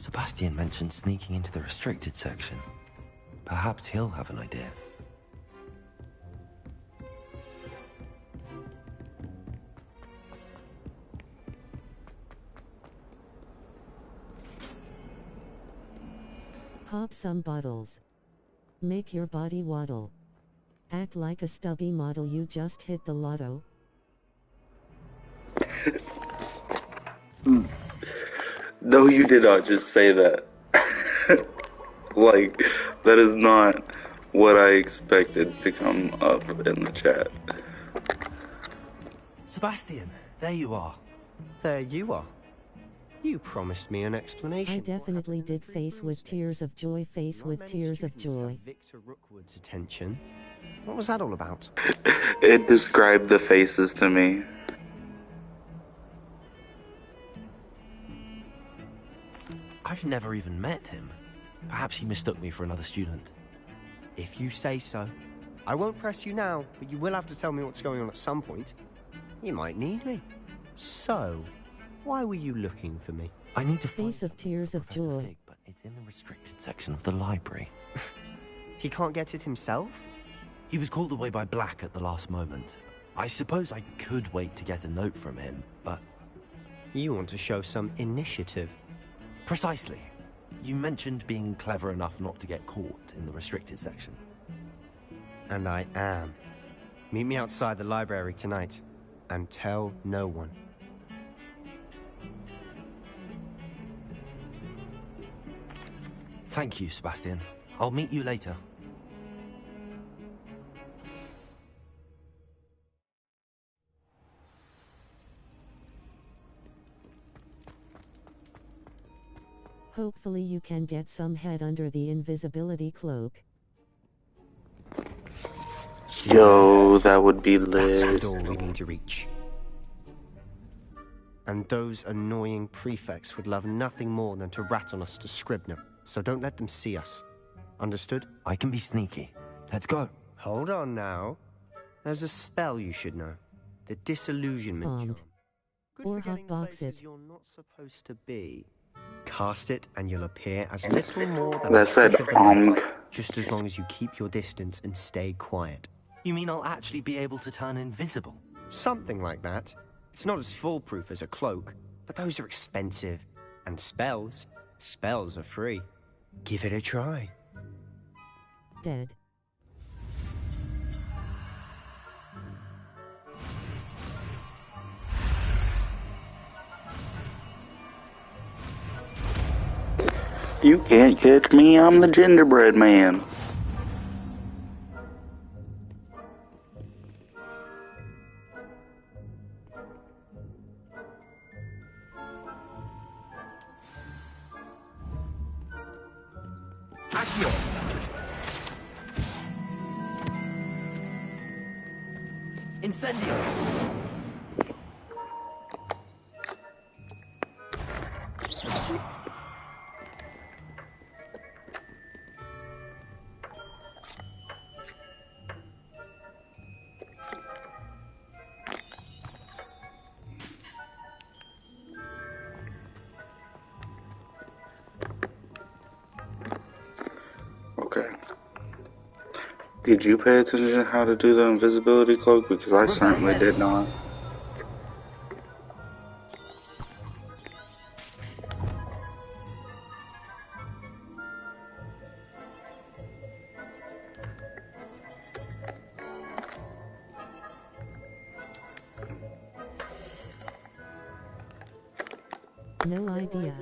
Sebastian mentioned sneaking into the restricted section. Perhaps he'll have an idea. Pop some bottles. Make your body waddle. Act like a stubby model you just hit the lotto. No, you did not just say that. Like, that is not what I expected to come up in the chat. Sebastian, there you are. There you are. You promised me an explanation. I definitely did. Face with tears of joy, face with tears of joy. Victor Rookwood's attention. What was that all about? It described the faces to me. I've never even met him. Perhaps he mistook me for another student. If you say so. I won't press you now, but you will have to tell me what's going on at some point. You might need me. So, why were you looking for me? I need to find Face of tears of Professor joy. Fig, but it's in the restricted section of the library. He can't get it himself? He was called away by Black at the last moment. I suppose I could wait to get a note from him, but... You want to show some initiative. Precisely. You mentioned being clever enough not to get caught in the restricted section. And I am. Meet me outside the library tonight. And tell no one. Thank you, Sebastian. I'll meet you later. Hopefully you can get some head under the invisibility cloak. Yo, that would be That's the lit. door we need to reach. And those annoying prefects would love nothing more than to rat on us to Scribner, so don't let them see us. Understood? I can be sneaky. Let's go. Hold on now. There's a spell you should know. The disillusionment charm. Good Or for getting hotbox places it. you're not supposed to be. Cast it and you'll appear as little more than That a said, trick of the light, just as long as you keep your distance and stay quiet. You mean I'll actually be able to turn invisible? Something like that. It's not as foolproof as a cloak, but those are expensive. And spells are free. Give it a try. Dead. You can't catch me, I'm the gingerbread man. Accio! Incendio! Okay. Did you pay attention to how to do the invisibility cloak? Because I certainly did not. No idea.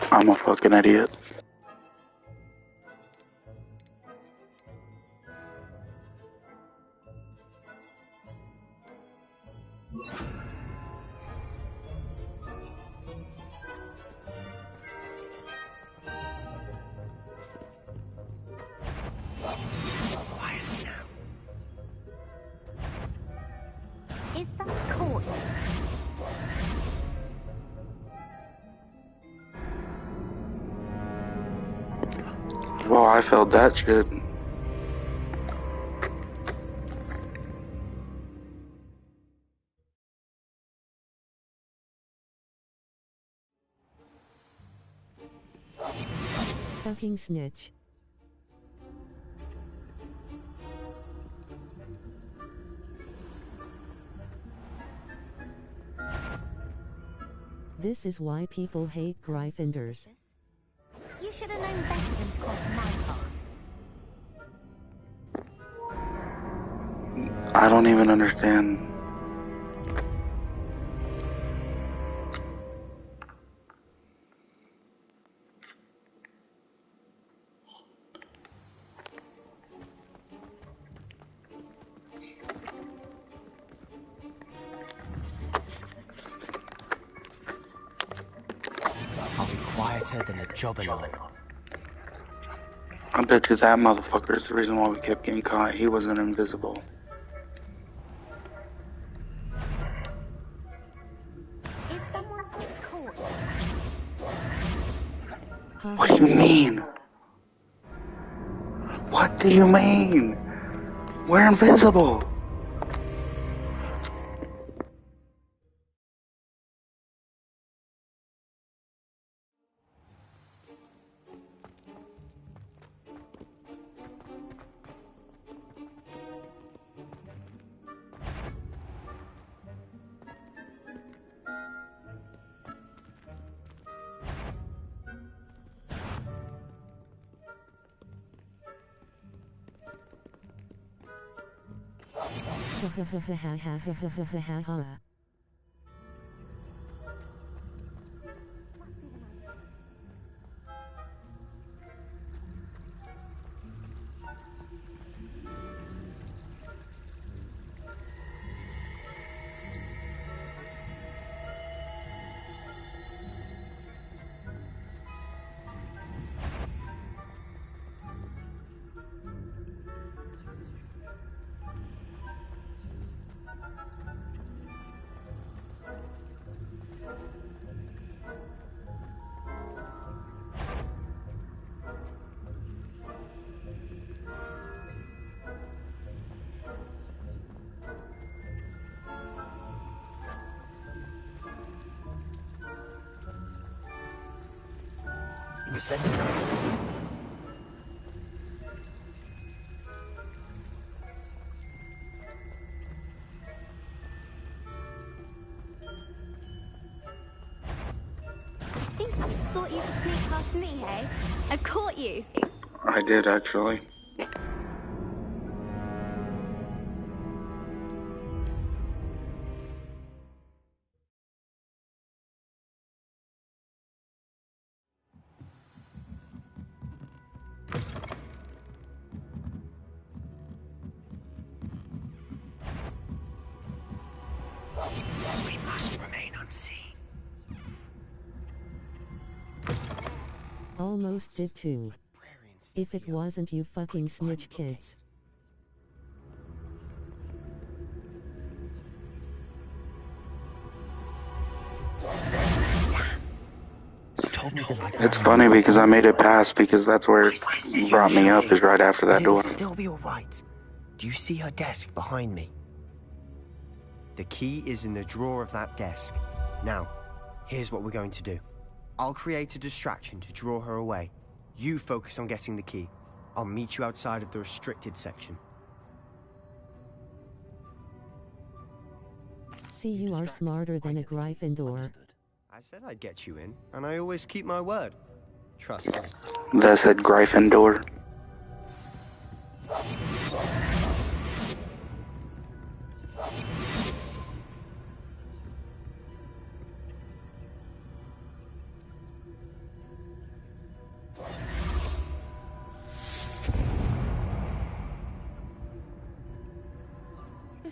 I'm a fucking idiot. Quietly now. Is someone caught you? Well, I felt that shit. Fucking snitch. This is why people hate Gryffindors. You should have known better than to cross my path. I don't even understand. I'll be quieter than a jobberknoll. I bet you that motherfucker is the reason why we kept getting caught. He wasn't invisible. Is someone caught you? What do you mean? What do you mean? We're invisible. Incendiary. Thought you could sneak past me, hey? I caught you. I did, actually. We must remain unseen. Almost did too. If it wasn't you fucking snitch kids. You told me that It's funny because I made it past because that's where it brought me up is right after that door. It'll still be all right. Do you see her desk behind me? The key is in the drawer of that desk. Now, here's what we're going to do. I'll create a distraction to draw her away. You focus on getting the key. I'll meet you outside of the restricted section. See, you are smarter than a Gryffindor. I said I'd get you in, and I always keep my word. Trust me. That said Gryffindor.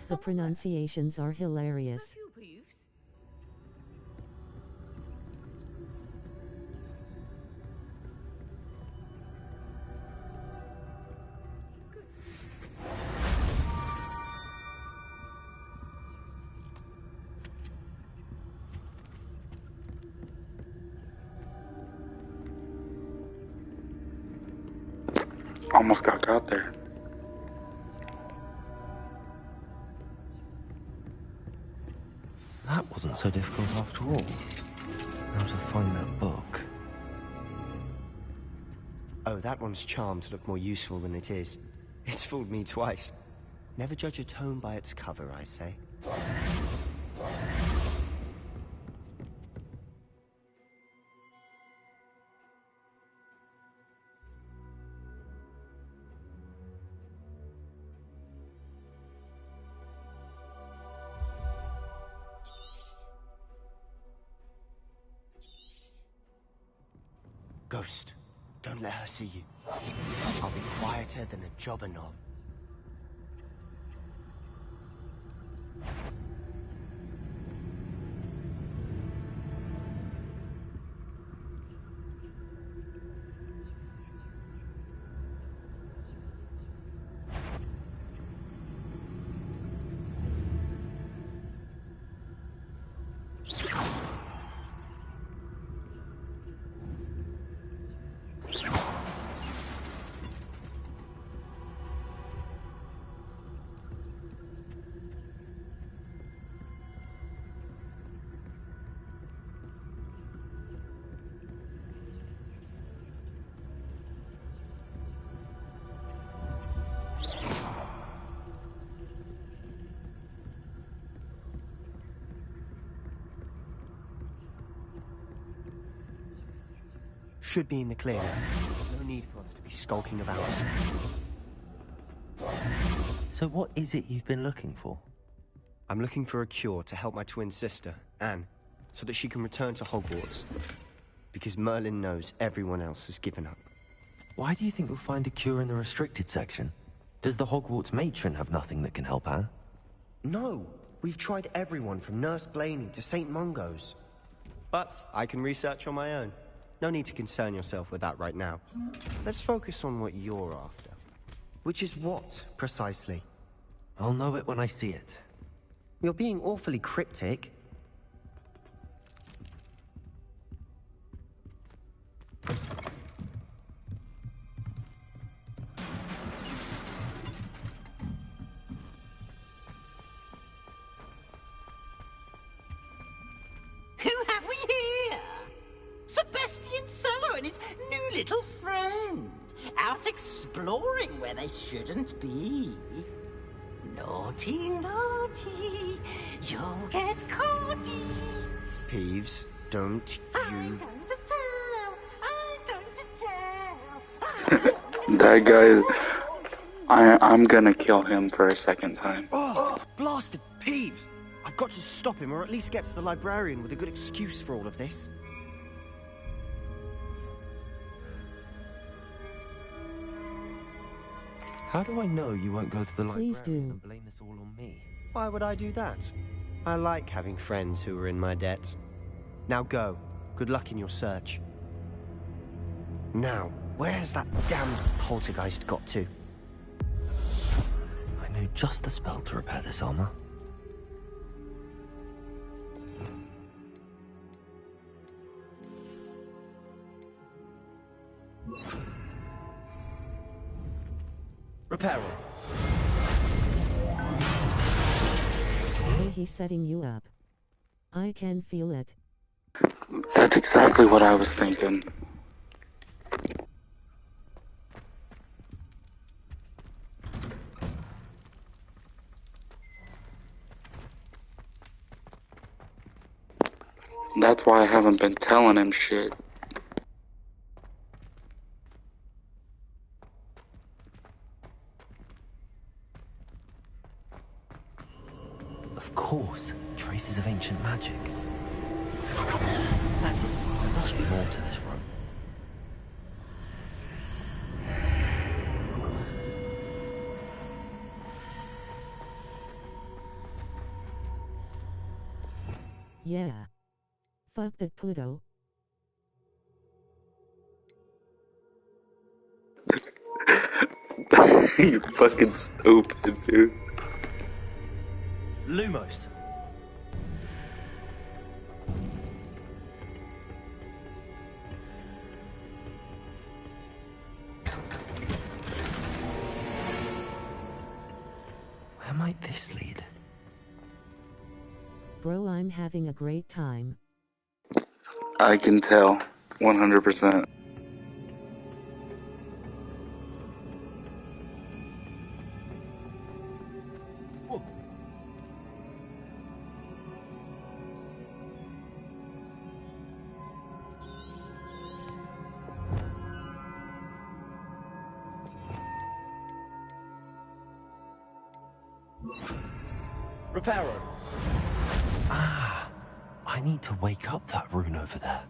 The pronunciations are hilarious. Almost got there. That wasn't so difficult after all. How to find that book. Oh, that one's charmed to look more useful than it is. It's fooled me twice. Never judge a tome by its cover, I say. Ghost, don't let her see you. I'll be quieter than a jobber knob. Should be in the clear now. No need for us to be skulking about. So what is it you've been looking for? I'm looking for a cure to help my twin sister, Anne, so that she can return to Hogwarts. Because Merlin knows everyone else has given up. Why do you think we'll find a cure in the restricted section? Does the Hogwarts matron have nothing that can help Anne? No! We've tried everyone from Nurse Blaney to St. Mungo's. But I can research on my own. No need to concern yourself with that right now. Let's focus on what you're after. Which is what, precisely? I'll know it when I see it. You're being awfully cryptic. Who have we here? Sebastian Cello and his new little friend. Out exploring where they shouldn't be. Naughty, naughty, you'll get caughty. Peeves, don't I'm you... going to tell, I'm going to tell. That guy, I'm gonna kill him for a second time. Oh, blasted Peeves! I've got to stop him, or at least get to the librarian with a good excuse for all of this. How do I know you won't go to the library Please do. and blame this all on me? Why would I do that? I like having friends who are in my debt. Now go. Good luck in your search. Now, where has that damned poltergeist got to? I know just the spell to repair this armor. Repair all. Hey, he's setting you up. I can feel it. That's exactly what I was thinking. That's why I haven't been telling him shit. Of course, traces of ancient magic. That's it. There must be more to this room. Yeah. Fuck that puto. You fucking stupid, dude. Lumos. Where might this lead? Bro, I'm having a great time. I can tell. 100%. Reparo. Ah, I need to wake up that rune over there.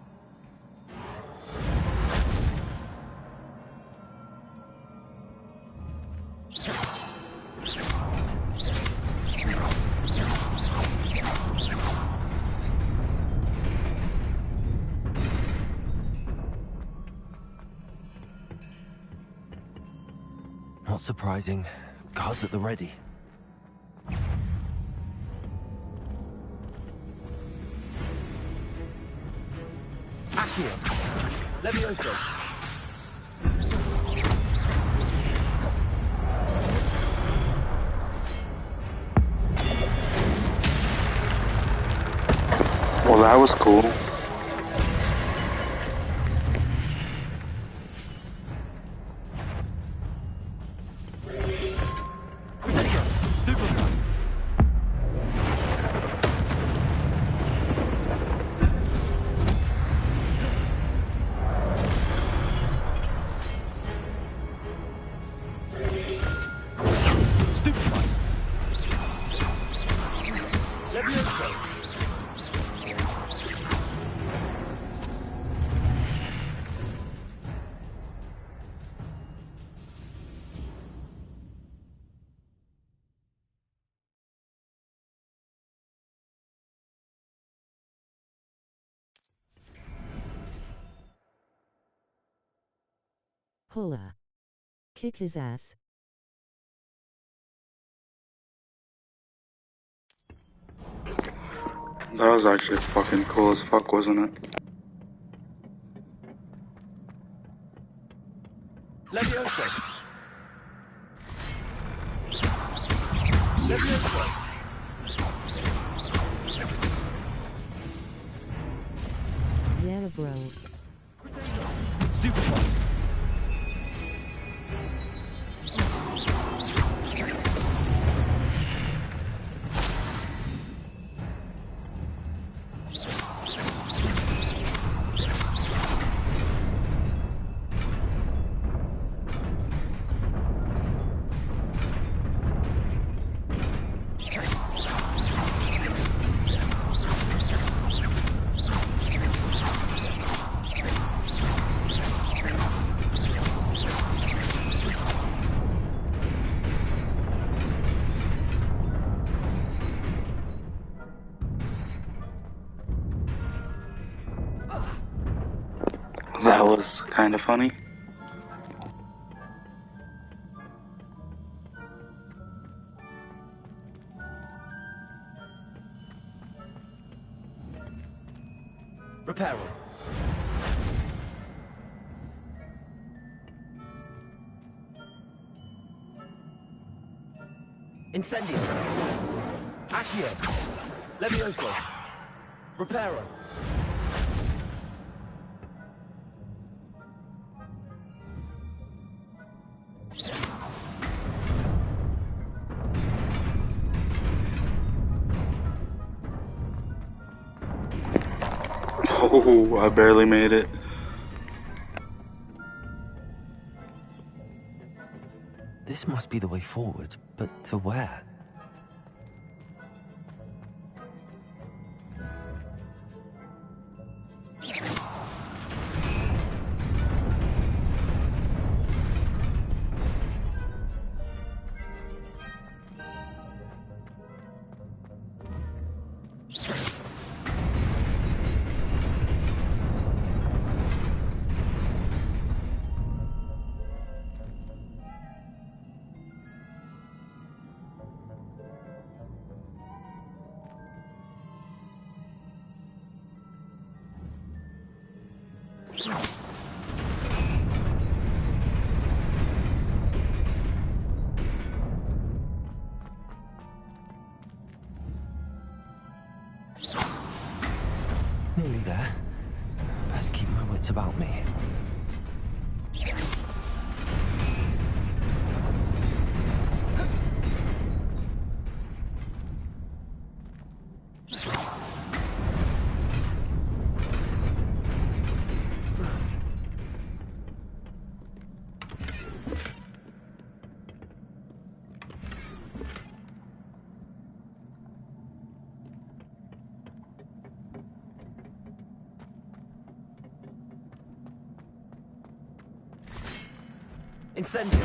Not surprising. Guards at the ready. Accio. Levioso. Well, that was cool. Hola. Kick his ass. That was actually fucking cool as fuck, wasn't it? Levioso. Levioso. Yeah, bro. Stupid one. That was kind of funny. Reparo. Incendio. Accio. Levioso. Reparo. Oh, I barely made it. This must be the way forward, but to where? Nearly there. Best keep my wits about me. Incendio!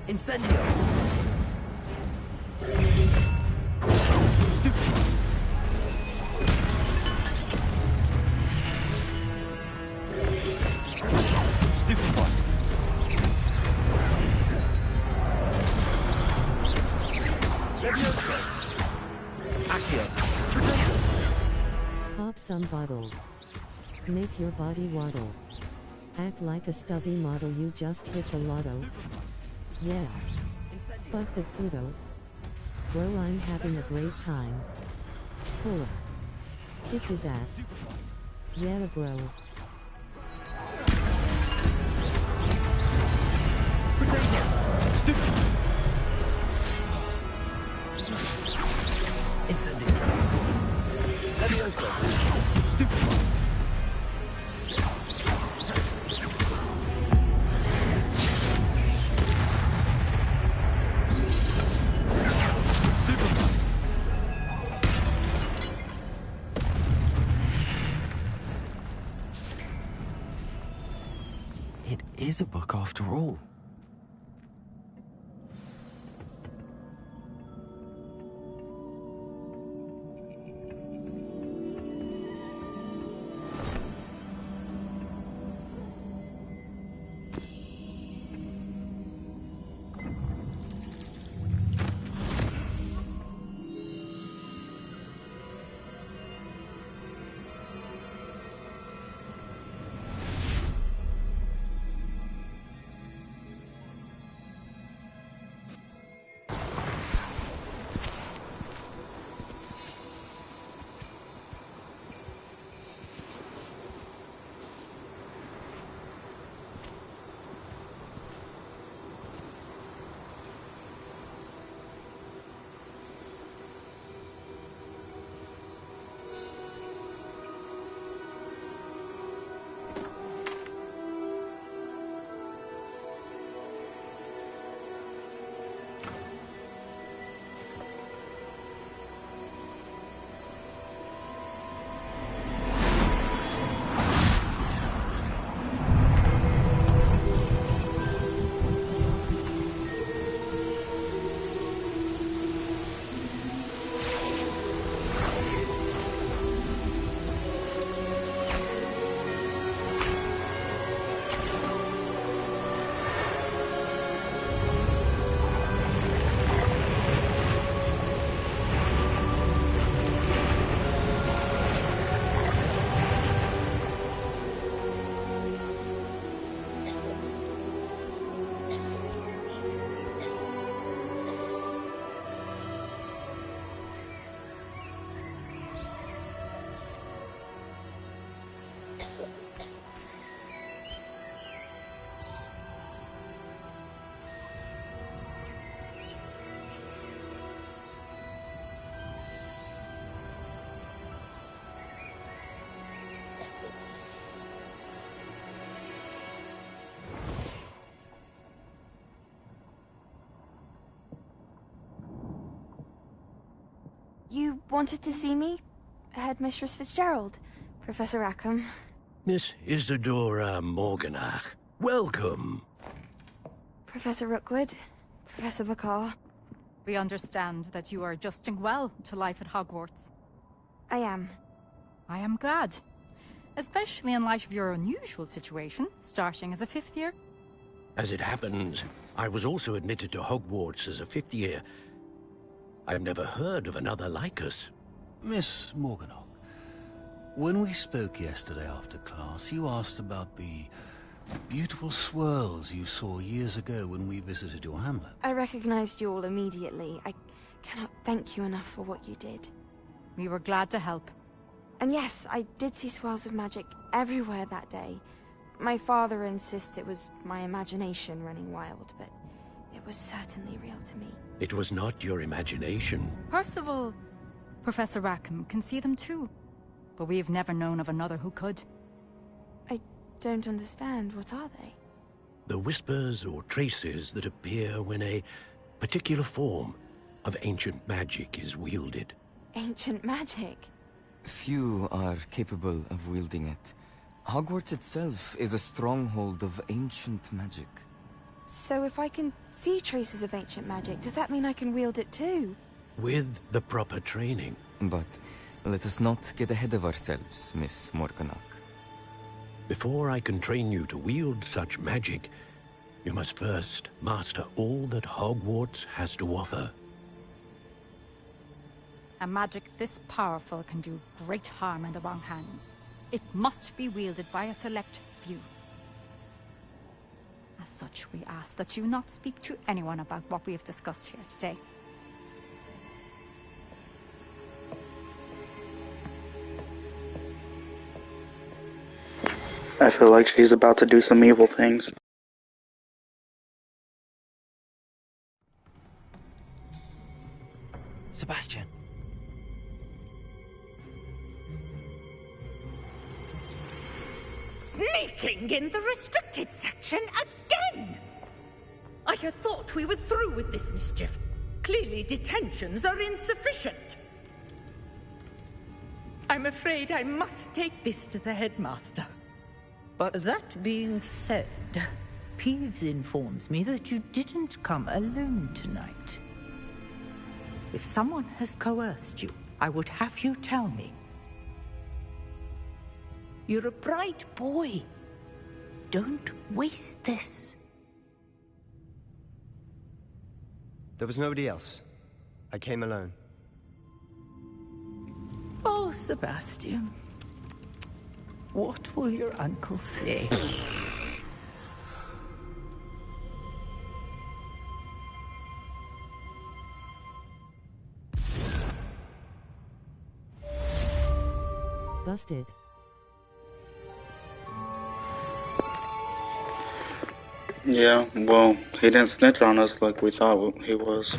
Incendio! Stupid! Stupid one! Leviosa! Pop some bottles. Make your body waddle. Act like a stubby model you just hit the lotto. Yeah. Fuck the Pluto. Bro, I'm having a great time. Pull up. Kick his ass. Yeah, bro. Stupid! Incendio! Leviosa! Stupid! It is a book after all. You wanted to see me? Headmistress Fitzgerald, Professor Rackham. Miss Isadora Morganach, welcome. Professor Rookwood, Professor Bakar. We understand that you are adjusting well to life at Hogwarts. I am. I am glad. Especially in light of your unusual situation, starting as a 5th year. As it happens, I was also admitted to Hogwarts as a fifth year. I've never heard of another like us. Miss Morganach, when we spoke yesterday after class, you asked about the beautiful swirls you saw years ago when we visited your hamlet. I recognized you all immediately. I cannot thank you enough for what you did. We were glad to help. And yes, I did see swirls of magic everywhere that day. My father insists it was my imagination running wild, but it was certainly real to me. It was not your imagination. Percival, Professor Rackham can see them too. But we've never known of another who could. I don't understand. What are they? The whispers or traces that appear when a particular form of ancient magic is wielded. Ancient magic? Few are capable of wielding it. Hogwarts itself is a stronghold of ancient magic. So if I can see traces of ancient magic, does that mean I can wield it too? With the proper training. But let us not get ahead of ourselves, Miss Morganach. Before I can train you to wield such magic, you must first master all that Hogwarts has to offer. A magic this powerful can do great harm in the wrong hands. It must be wielded by a select few. As such, we ask that you not speak to anyone about what we have discussed here today. I feel like she's about to do some evil things. Sebastian. Sneaking in the restricted section again! I had thought we were through with this mischief. Clearly detentions are insufficient. I'm afraid I must take this to the headmaster. But that being said, Peeves informs me that you didn't come alone tonight. If someone has coerced you, I would have you tell me. You're a bright boy. Don't waste this. There was nobody else. I came alone. Oh, Sebastian. What will your uncle say? Busted. Yeah, well, he didn't snitch on us like we thought he was.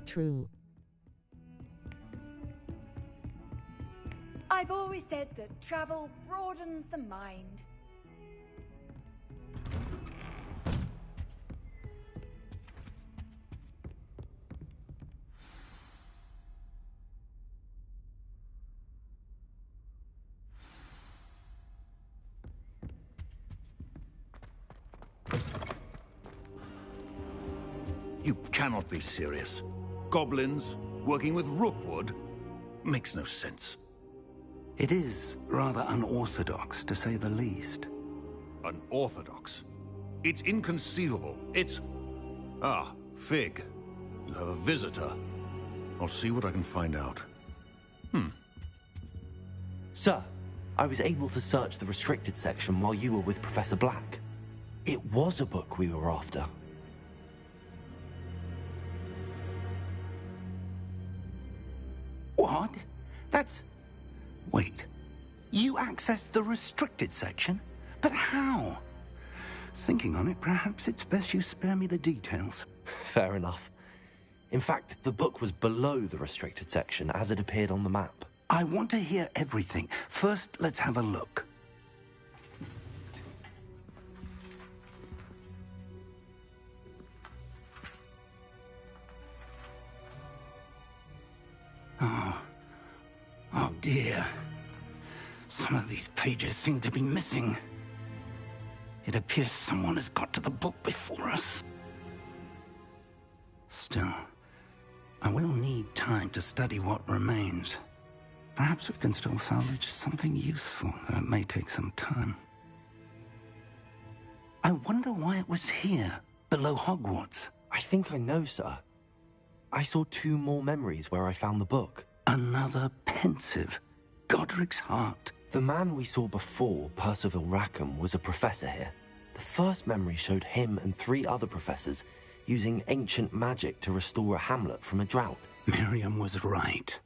True. I've always said that travel broadens the mind. You cannot be serious. Goblins working with Rookwood makes no sense. It is rather unorthodox, to say the least. Unorthodox? It's inconceivable. It's... Ah, Fig. You have a visitor. I'll see what I can find out. Sir, I was able to search the restricted section while you were with Professor Black. It was a book we were after. What? That's... Wait. You accessed the restricted section? But how? Thinking on it, perhaps it's best you spare me the details. Fair enough. In fact, the book was below the restricted section as it appeared on the map. I want to hear everything. First, let's have a look. Oh dear. Some of these pages seem to be missing. It appears someone has got to the book before us. Still, I will need time to study what remains. Perhaps we can still salvage something useful, though it may take some time. I wonder why it was here, below Hogwarts. I think I know, sir. I saw 2 more memories where I found the book. Another pensive. Godric's heart. The man we saw before, Percival Rackham, was a professor here. The first memory showed him and 3 other professors using ancient magic to restore a hamlet from a drought. Miriam was right.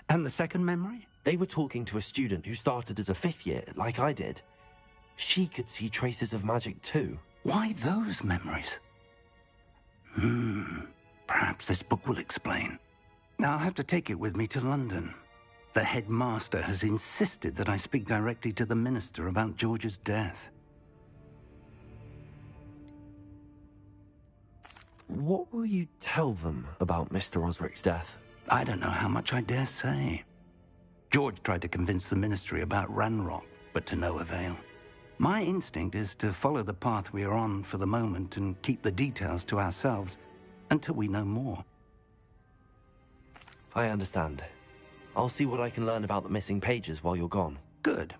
And the second memory? They were talking to a student who started as a 5th year, like I did. She could see traces of magic too. Why those memories? Perhaps this book will explain. I'll have to take it with me to London. The headmaster has insisted that I speak directly to the minister about George's death. What will you tell them about Mr. Osric's death? I don't know how much I dare say. George tried to convince the ministry about Ranrock, but to no avail. My instinct is to follow the path we are on for the moment and keep the details to ourselves until we know more. I understand. I'll see what I can learn about the missing pages while you're gone. Good.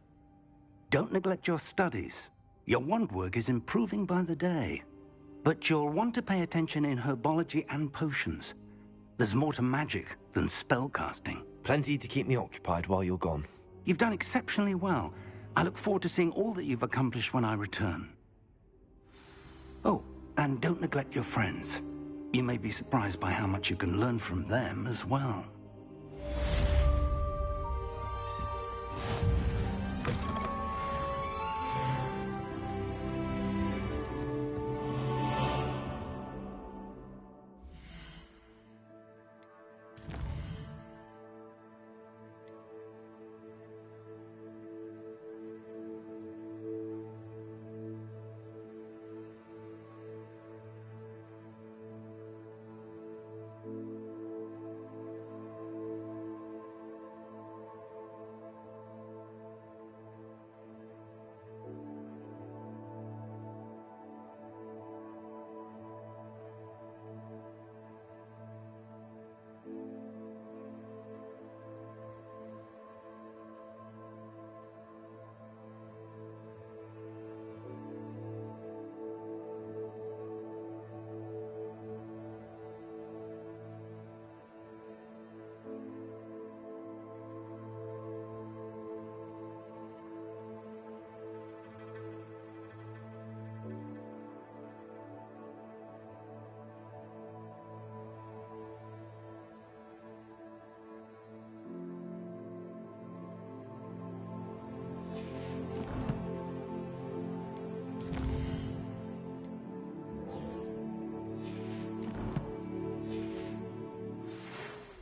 Don't neglect your studies. Your wand work is improving by the day. But you'll want to pay attention in herbology and potions. There's more to magic than spellcasting. Plenty to keep me occupied while you're gone. You've done exceptionally well. I look forward to seeing all that you've accomplished when I return. Oh, and don't neglect your friends. You may be surprised by how much you can learn from them as well.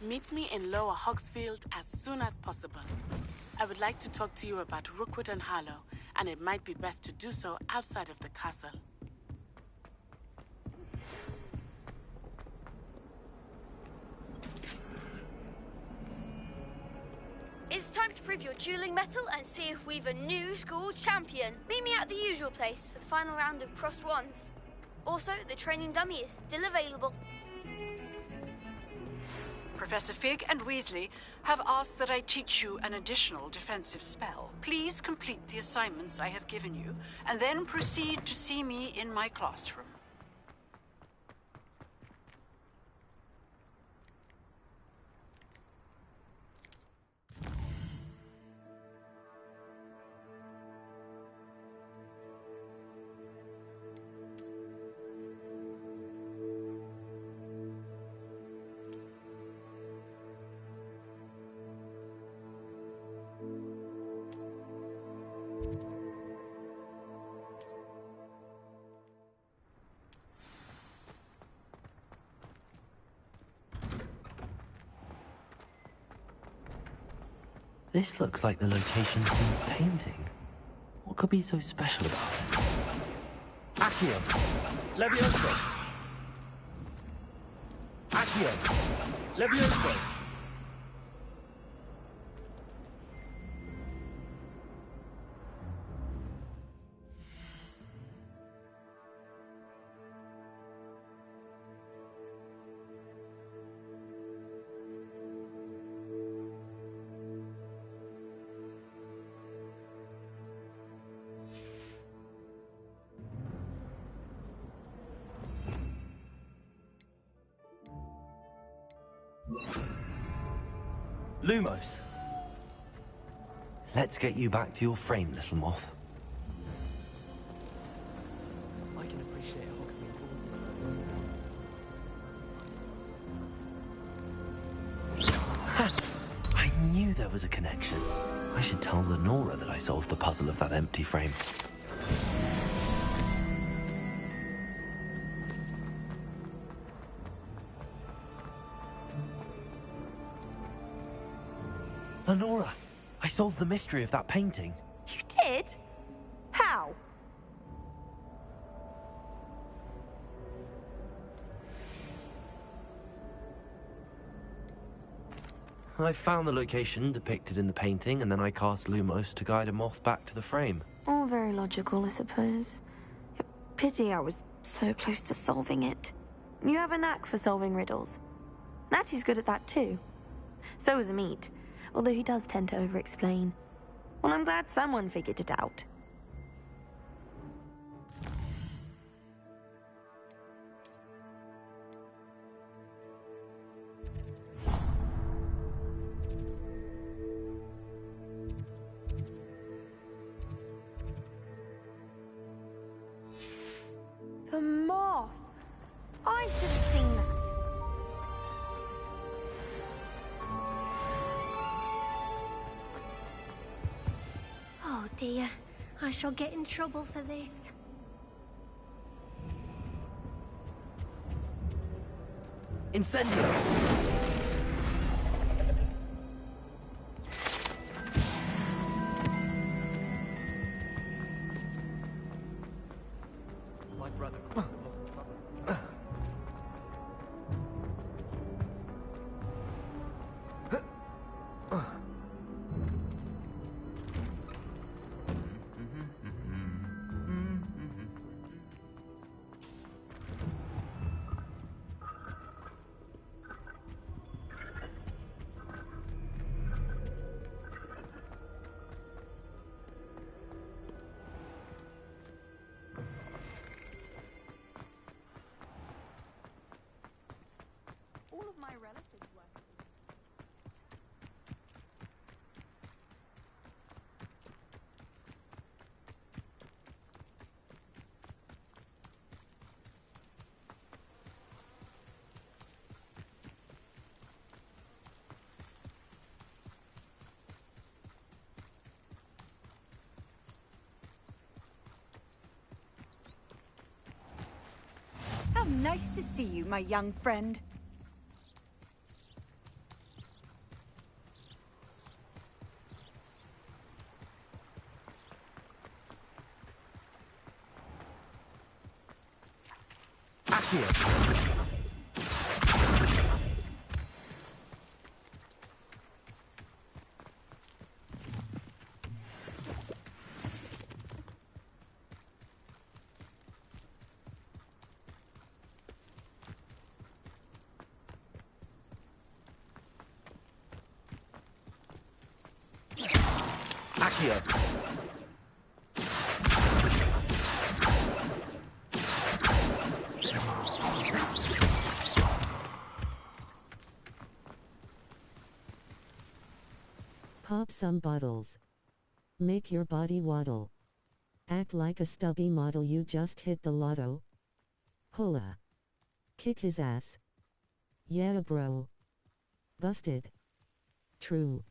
Meet me in Lower Hogsfield as soon as possible. I would like to talk to you about Rookwood and Harlow, and it might be best to do so outside of the castle. It's time to prove your dueling mettle and see if we've a new school champion. Meet me at the usual place for the final round of crossed wands. Also, the training dummy is still available. Professor Fig and Weasley have asked that I teach you an additional defensive spell. Please complete the assignments I have given you, and then proceed to see me in my classroom. This looks like the location from the painting. What could be so special about it? Accio! Levioso! Accio! Levioso! Lumos. Let's get you back to your frame, little moth. I can appreciate I knew there was a connection. I should tell Lenora that I solved the puzzle of that empty frame. Lenora, I solved the mystery of that painting. You did? How? I found the location depicted in the painting, and then I cast Lumos to guide a moth back to the frame. All very logical, I suppose. Pity I was so close to solving it. You have a knack for solving riddles. Natty's good at that too. So is Amit, although he does tend to over-explain. Well, I'm glad someone figured it out. The moth! I should have seen that. Oh dear, I shall get in trouble for this. Incendio! my brother. All of my relatives work. How nice to see you, my young friend. Accio. Pop some bottles. Make your body waddle. Act like a stubby model you just hit the lotto. Hola. Kick his ass. Yeah bro. Busted. True.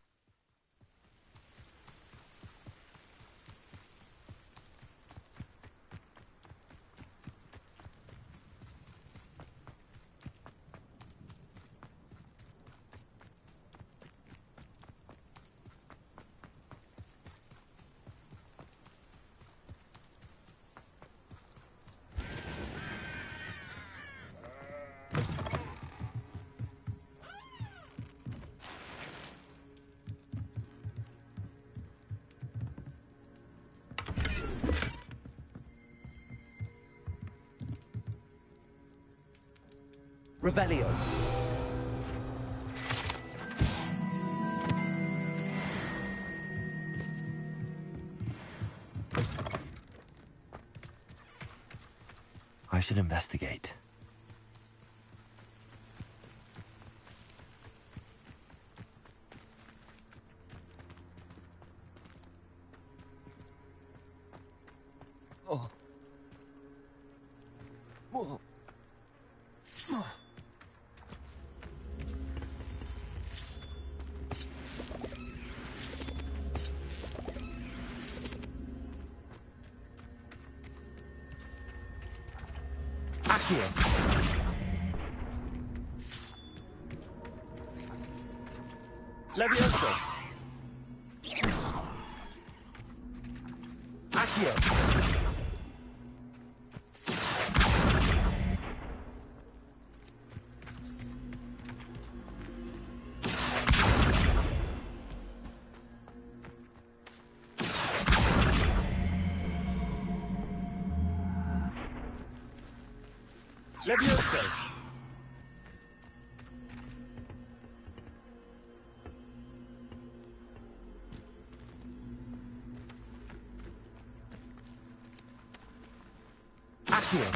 Revelio. I should investigate. Oh. Whoa. Accio. Levioso. Accio. Levioso. Accio.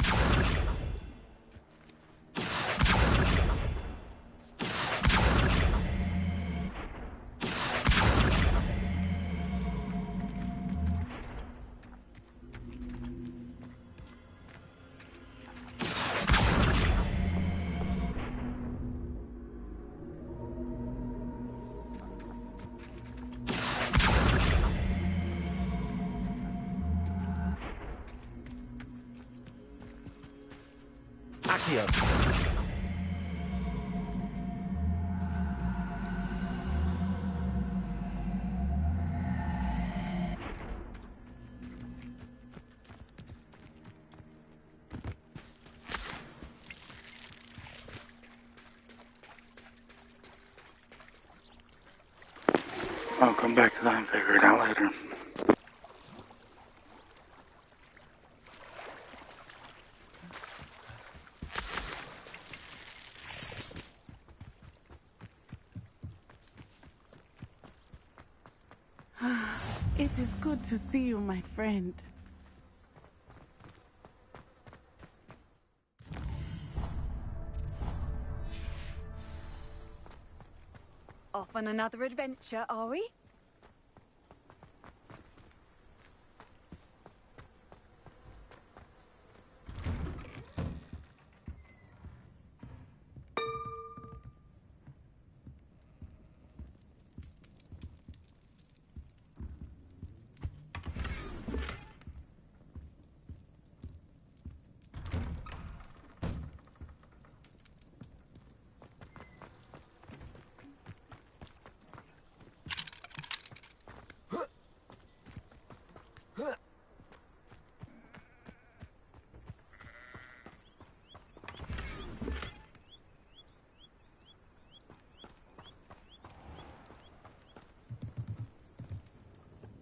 Accio. I'll come back to that and figure it out later. It is good to see you, my friend. Off on another adventure, are we?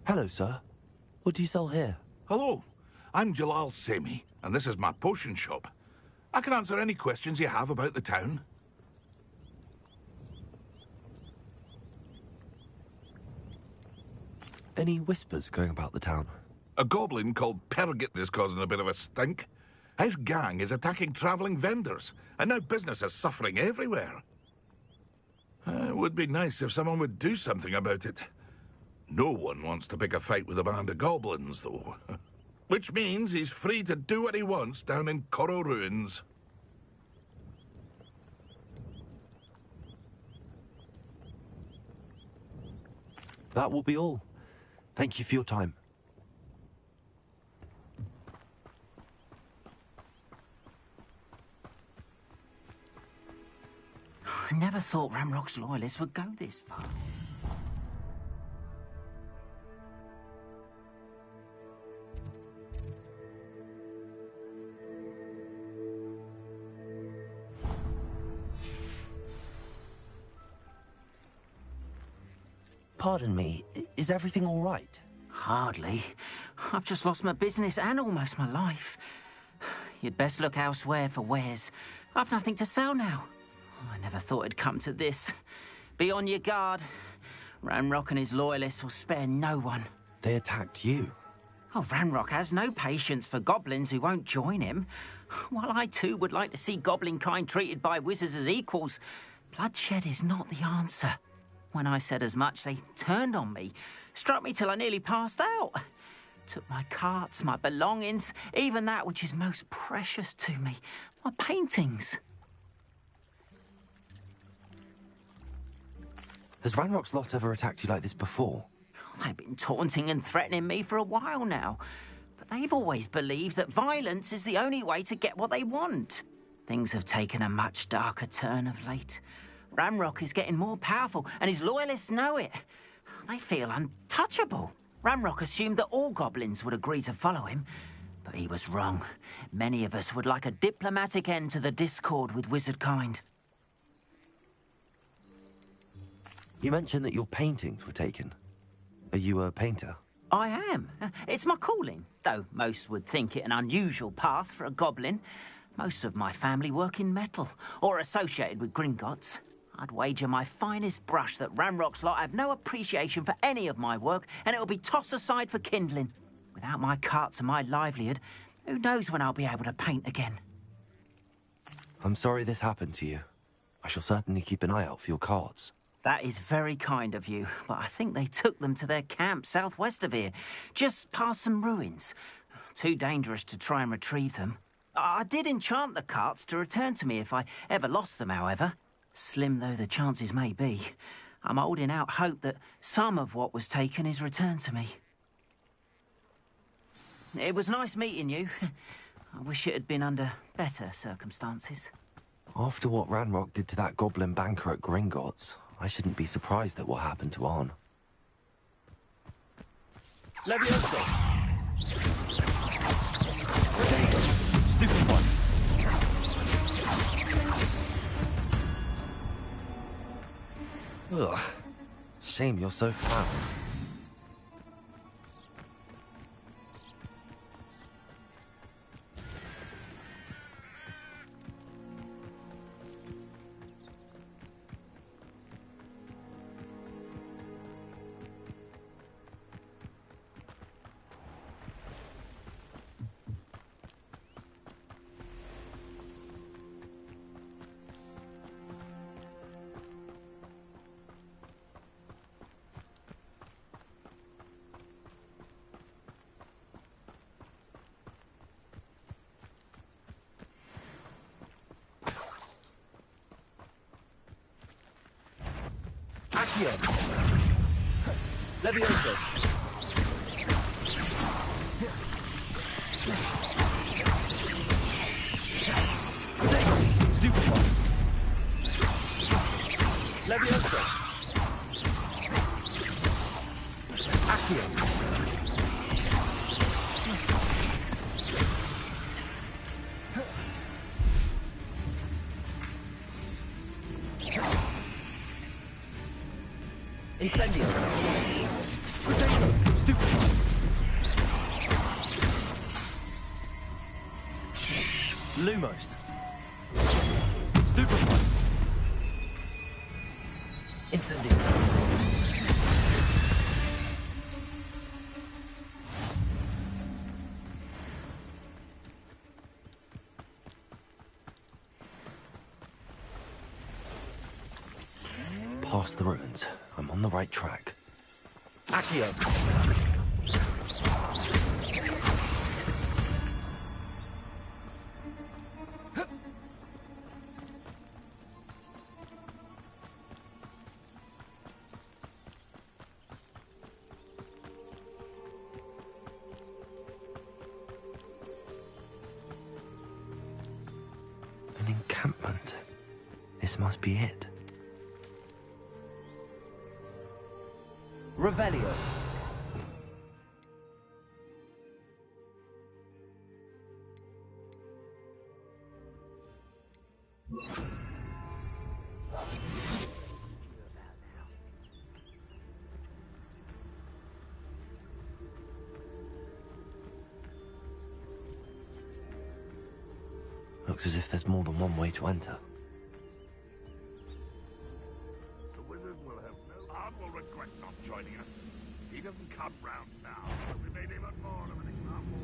Hello, sir. What do you sell here? Hello, I'm Jalal Semi, and this is my potion shop. I can answer any questions you have about the town. Any whispers going about the town? A goblin called Pergit is causing a bit of a stink. His gang is attacking travelling vendors, and now business is suffering everywhere. It would be nice if someone would do something about it. No one wants to pick a fight with a band of goblins, though. Which means he's free to do what he wants down in Corro Ruins. That will be all. Thank you for your time. I never thought Ramrock's loyalists would go this far. Pardon me, is everything all right? Hardly. I've just lost my business and almost my life. you'd best look elsewhere for wares. I've nothing to sell now. I never thought it'd come to this. Be on your guard. Ranrock and his loyalists will spare no one. They attacked you. Oh, Ranrock has no patience for goblins who won't join him. While I too would like to see goblin kind treated by wizards as equals, bloodshed is not the answer. When I said as much, they turned on me, struck me till I nearly passed out. Took my carts, my belongings, even that which is most precious to me, my paintings. Has Ranrock's lot ever attacked you like this before? They've been taunting and threatening me for a while now, but they've always believed that violence is the only way to get what they want. Things have taken a much darker turn of late. Ranrock is getting more powerful, and his loyalists know it. They feel untouchable. Ranrock assumed that all goblins would agree to follow him, but he was wrong. Many of us would like a diplomatic end to the discord with wizard kind. You mentioned that your paintings were taken. Are you a painter? I am. It's my calling, though most would think it an unusual path for a goblin. Most of my family work in metal, or associated with Gringotts. I'd wager my finest brush that Ranrock's lot have no appreciation for any of my work, and it'll be tossed aside for kindling. Without my carts and my livelihood, who knows when I'll be able to paint again? I'm sorry this happened to you. I shall certainly keep an eye out for your carts. That is very kind of you, but I think they took them to their camp southwest of here, just past some ruins. Too dangerous to try and retrieve them. I did enchant the carts to return to me if I ever lost them, however. Slim though the chances may be, I'm holding out hope that some of what was taken is returned to me. It was nice meeting you. I wish it had been under better circumstances. After what Ranrock did to that goblin banker at Gringotts, I shouldn't be surprised at what happened to Arn. Levioso! Stupid one! Ugh. Shame you're so foul. Accio! Levioso! Stupid one! Levioso! Accio! Incendio! Stupid one! Lumos! Stupid one! Incendio! Past the ruins. I'm on the right track. Accio! An encampment. This must be it. Revelio. Looks as if there's more than one way to enter. The wizard will have no harm will regret not joining us. He doesn't come round now, but we made even more of an example.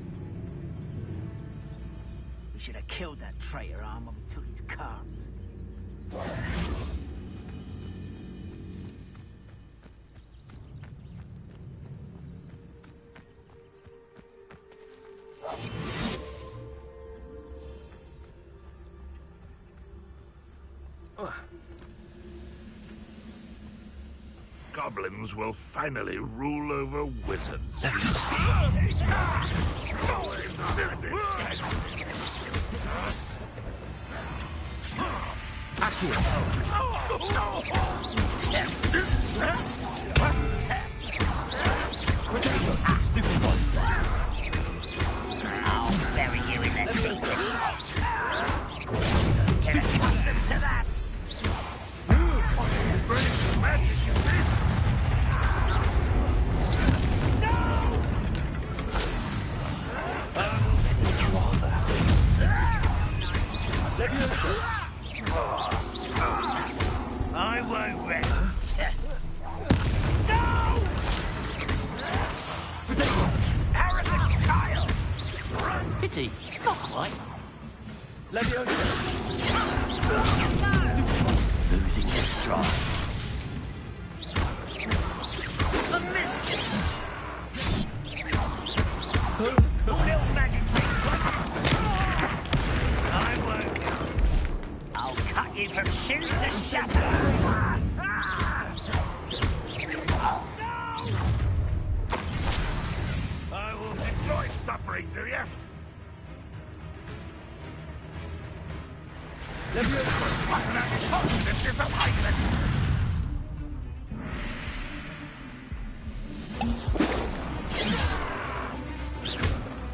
We should have killed that traitor arm when we took his cards. Goblins will finally rule over wizards. I'll bury you in the deepest Get accustomed to that! I won't rest. No! Arrogant child! Pity, not quite. Leviosa! Losing your stride. A miss! Little magic trick. I won't. I'll cut you from shoes to shatter. I will enjoy suffering, do you? This is a island!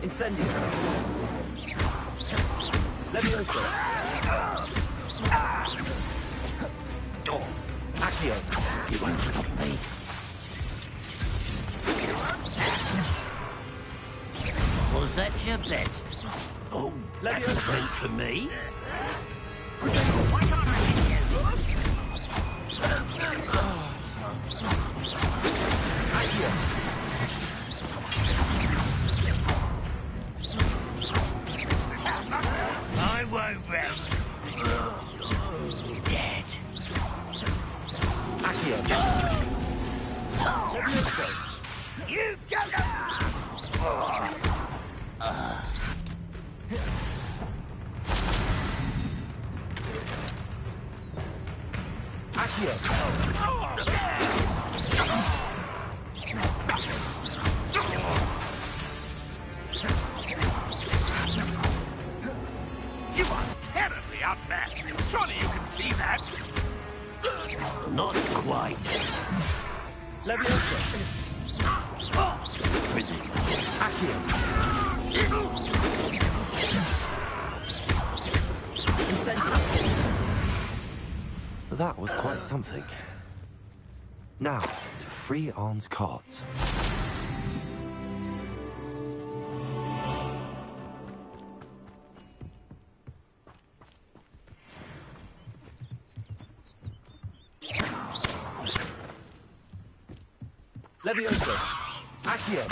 Incendio! Leviosa! Accio! You won't stop me. Was that your best? Oh, that's meant for me. Why can't I hit you? I won't rest. You're dead. Accio! Leviosa! You don't You are terribly outmatched. Surely you can see that. Not quite. Leviosa! Accio! Incendio! That was quite something. Now, to free Arn's cards. Leviosa! Accio!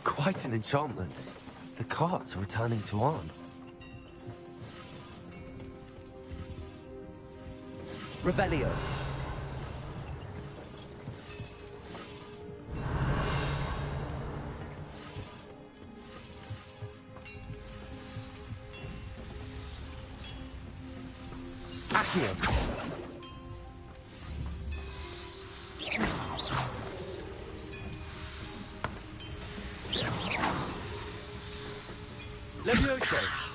Quite an enchantment. The cards are returning to Arn. Revelio. Accio. Levioso.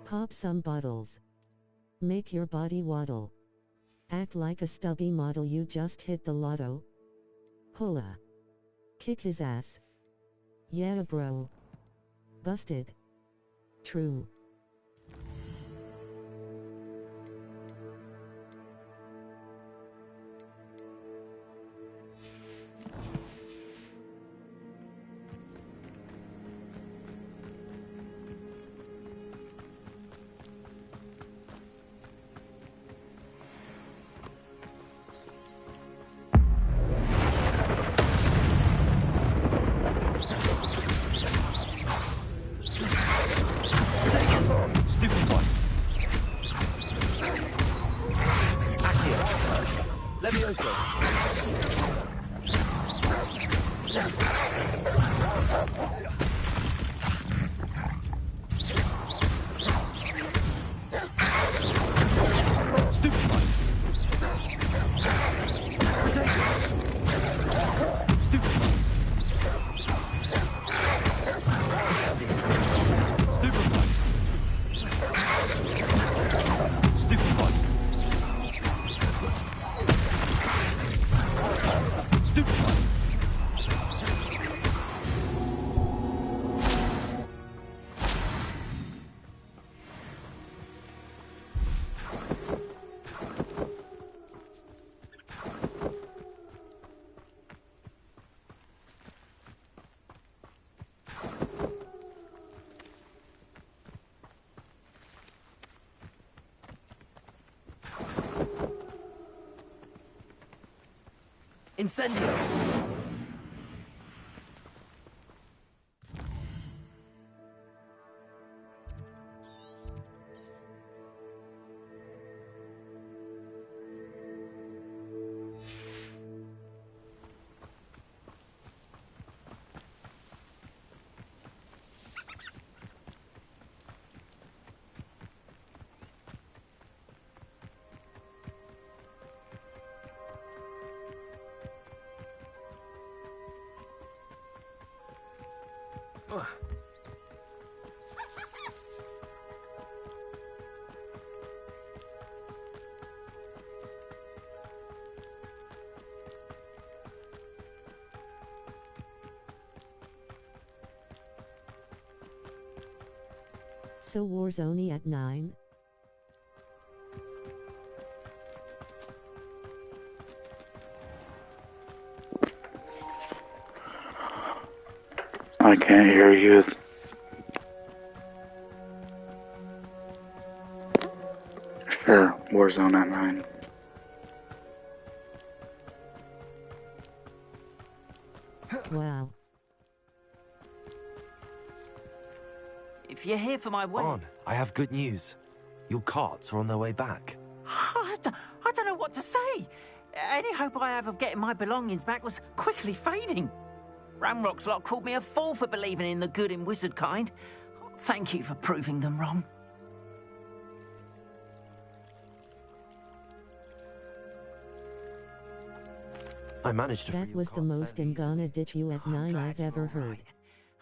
Pop some bottles. Make your body waddle. Act like a stubby model you just hit the lotto. Hola. Kick his ass. Yeah bro. Busted. True. Stupid one. Accio. Levioso. Stupid one. Potato. Stupid one. Incendio. Stupid one. Stupid one. Stupid one. Incendio. So war's only at 9? I can't hear you. Sure, Warzone at 9. Wow. If you're here for my wedding... On, I have good news. Your carts are on their way back. I don't know what to say. Any hope I have of getting my belongings back was quickly fading. Ramrock's lot called me a fool for believing in the good in wizard kind. Thank you for proving them wrong. I managed to free That your was the carts most fairly I'm gonna ditch you at 9 I've ever heard.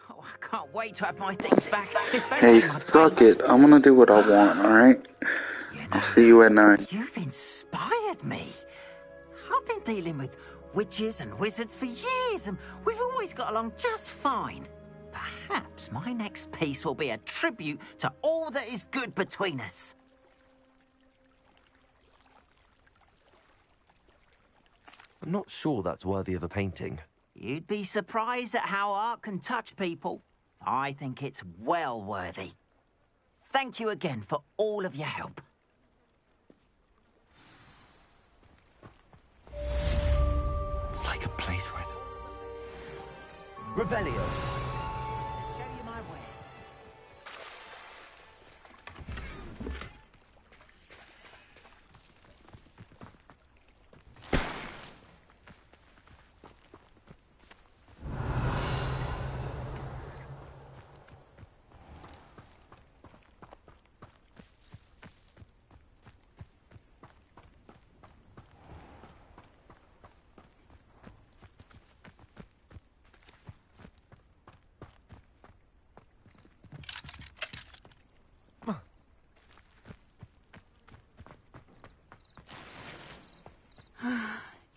Oh, I can't wait to have my things back, especially Hey, my suck paints. it. I'm gonna do what I want, alright? I'll see you at 9. You've inspired me. I've been dealing with witches and wizards for years, and we've always got along just fine. Perhaps my next piece will be a tribute to all that is good between us. I'm not sure that's worthy of a painting. You'd be surprised at how art can touch people. I think it's well worthy. Thank you again for all of your help. It's like a place right. Revelio. Show you my wares.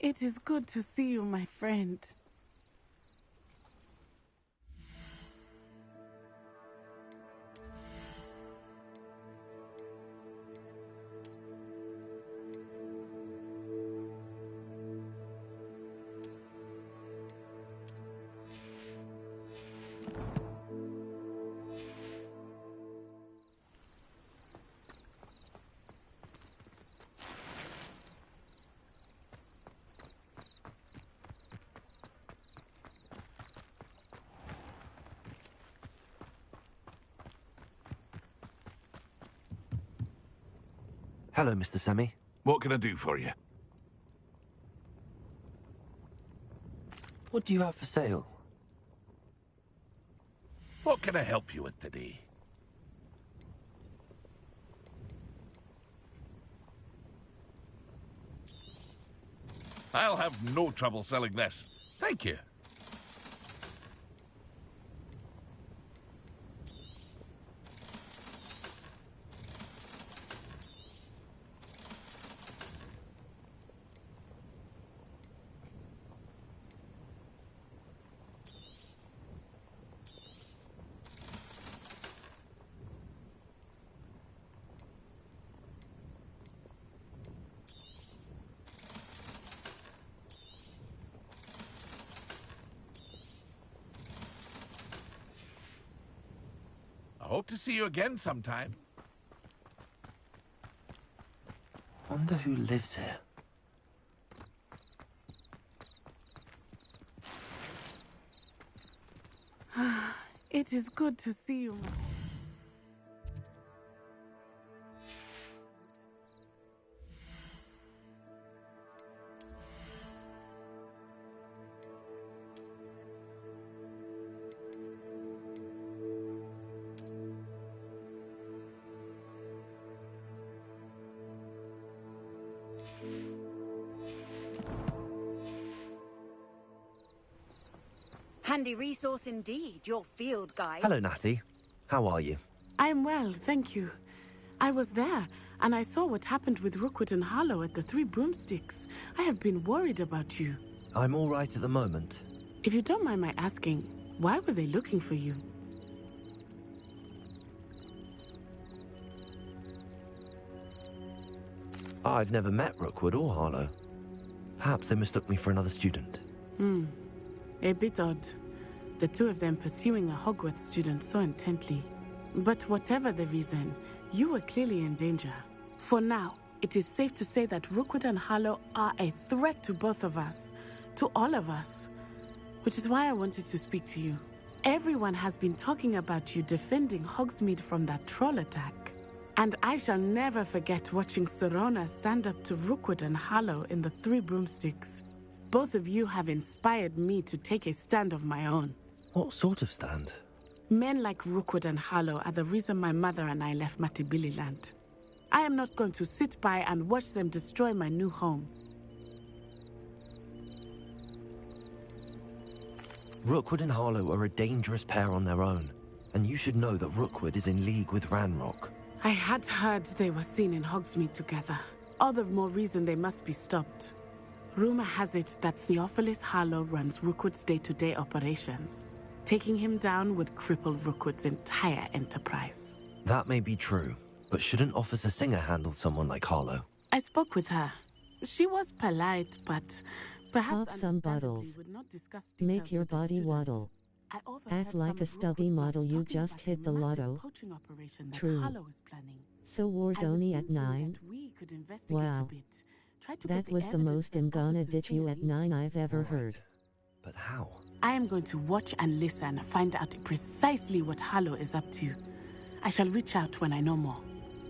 It is good to see you, my friend. Hello, Mr. Semi. What can I do for you? What do you have for sale? What can I help you with today? I'll have no trouble selling this. Thank you. I hope to see you again sometime. Wonder who lives here. It is good to see you. Handy resource indeed, your field guide. Hello, Natty. How are you? I'm well, thank you. I was there, and I saw what happened with Rookwood and Harlow at the Three Broomsticks. I have been worried about you. I'm all right at the moment. If you don't mind my asking, why were they looking for you? I've never met Rookwood or Harlow. Perhaps they mistook me for another student. A bit odd. The two of them pursuing a Hogwarts student so intently. But whatever the reason, you were clearly in danger. For now, it is safe to say that Rookwood and Harlow are a threat to both of us. To all of us. Which is why I wanted to speak to you. Everyone has been talking about you defending Hogsmeade from that troll attack. And I shall never forget watching Serona stand up to Rookwood and Harlow in the Three Broomsticks. Both of you have inspired me to take a stand of my own. What sort of stand? Men like Rookwood and Harlow are the reason my mother and I left Matibililand. I am not going to sit by and watch them destroy my new home. Rookwood and Harlow are a dangerous pair on their own, and you should know that Rookwood is in league with Ranrock. I had heard they were seen in Hogsmeade together. All the more reason they must be stopped. Rumor has it that Theophilus Harlow runs Rookwood's day-to-day operations. Taking him down would cripple Rookwood's entire enterprise. That may be true, but shouldn't Officer Singer handle someone like Harlow? I spoke with her. She was polite, but perhaps Pop some bottles. would not discuss Make details your with the body student. waddle. I overheard Act like some a of stubby Rookwood's model mates you talking just about hit the a massive lotto. poaching operation that True. Harlow is planning. So war's I was only at thinking 9? that we could investigate a Wow. bit. Try to That get was the evidence most that I'm gonna Officer ditch you Singer at needs. 9 I've ever heard. But how? I am going to watch and listen, find out precisely what Harlow is up to. I shall reach out when I know more.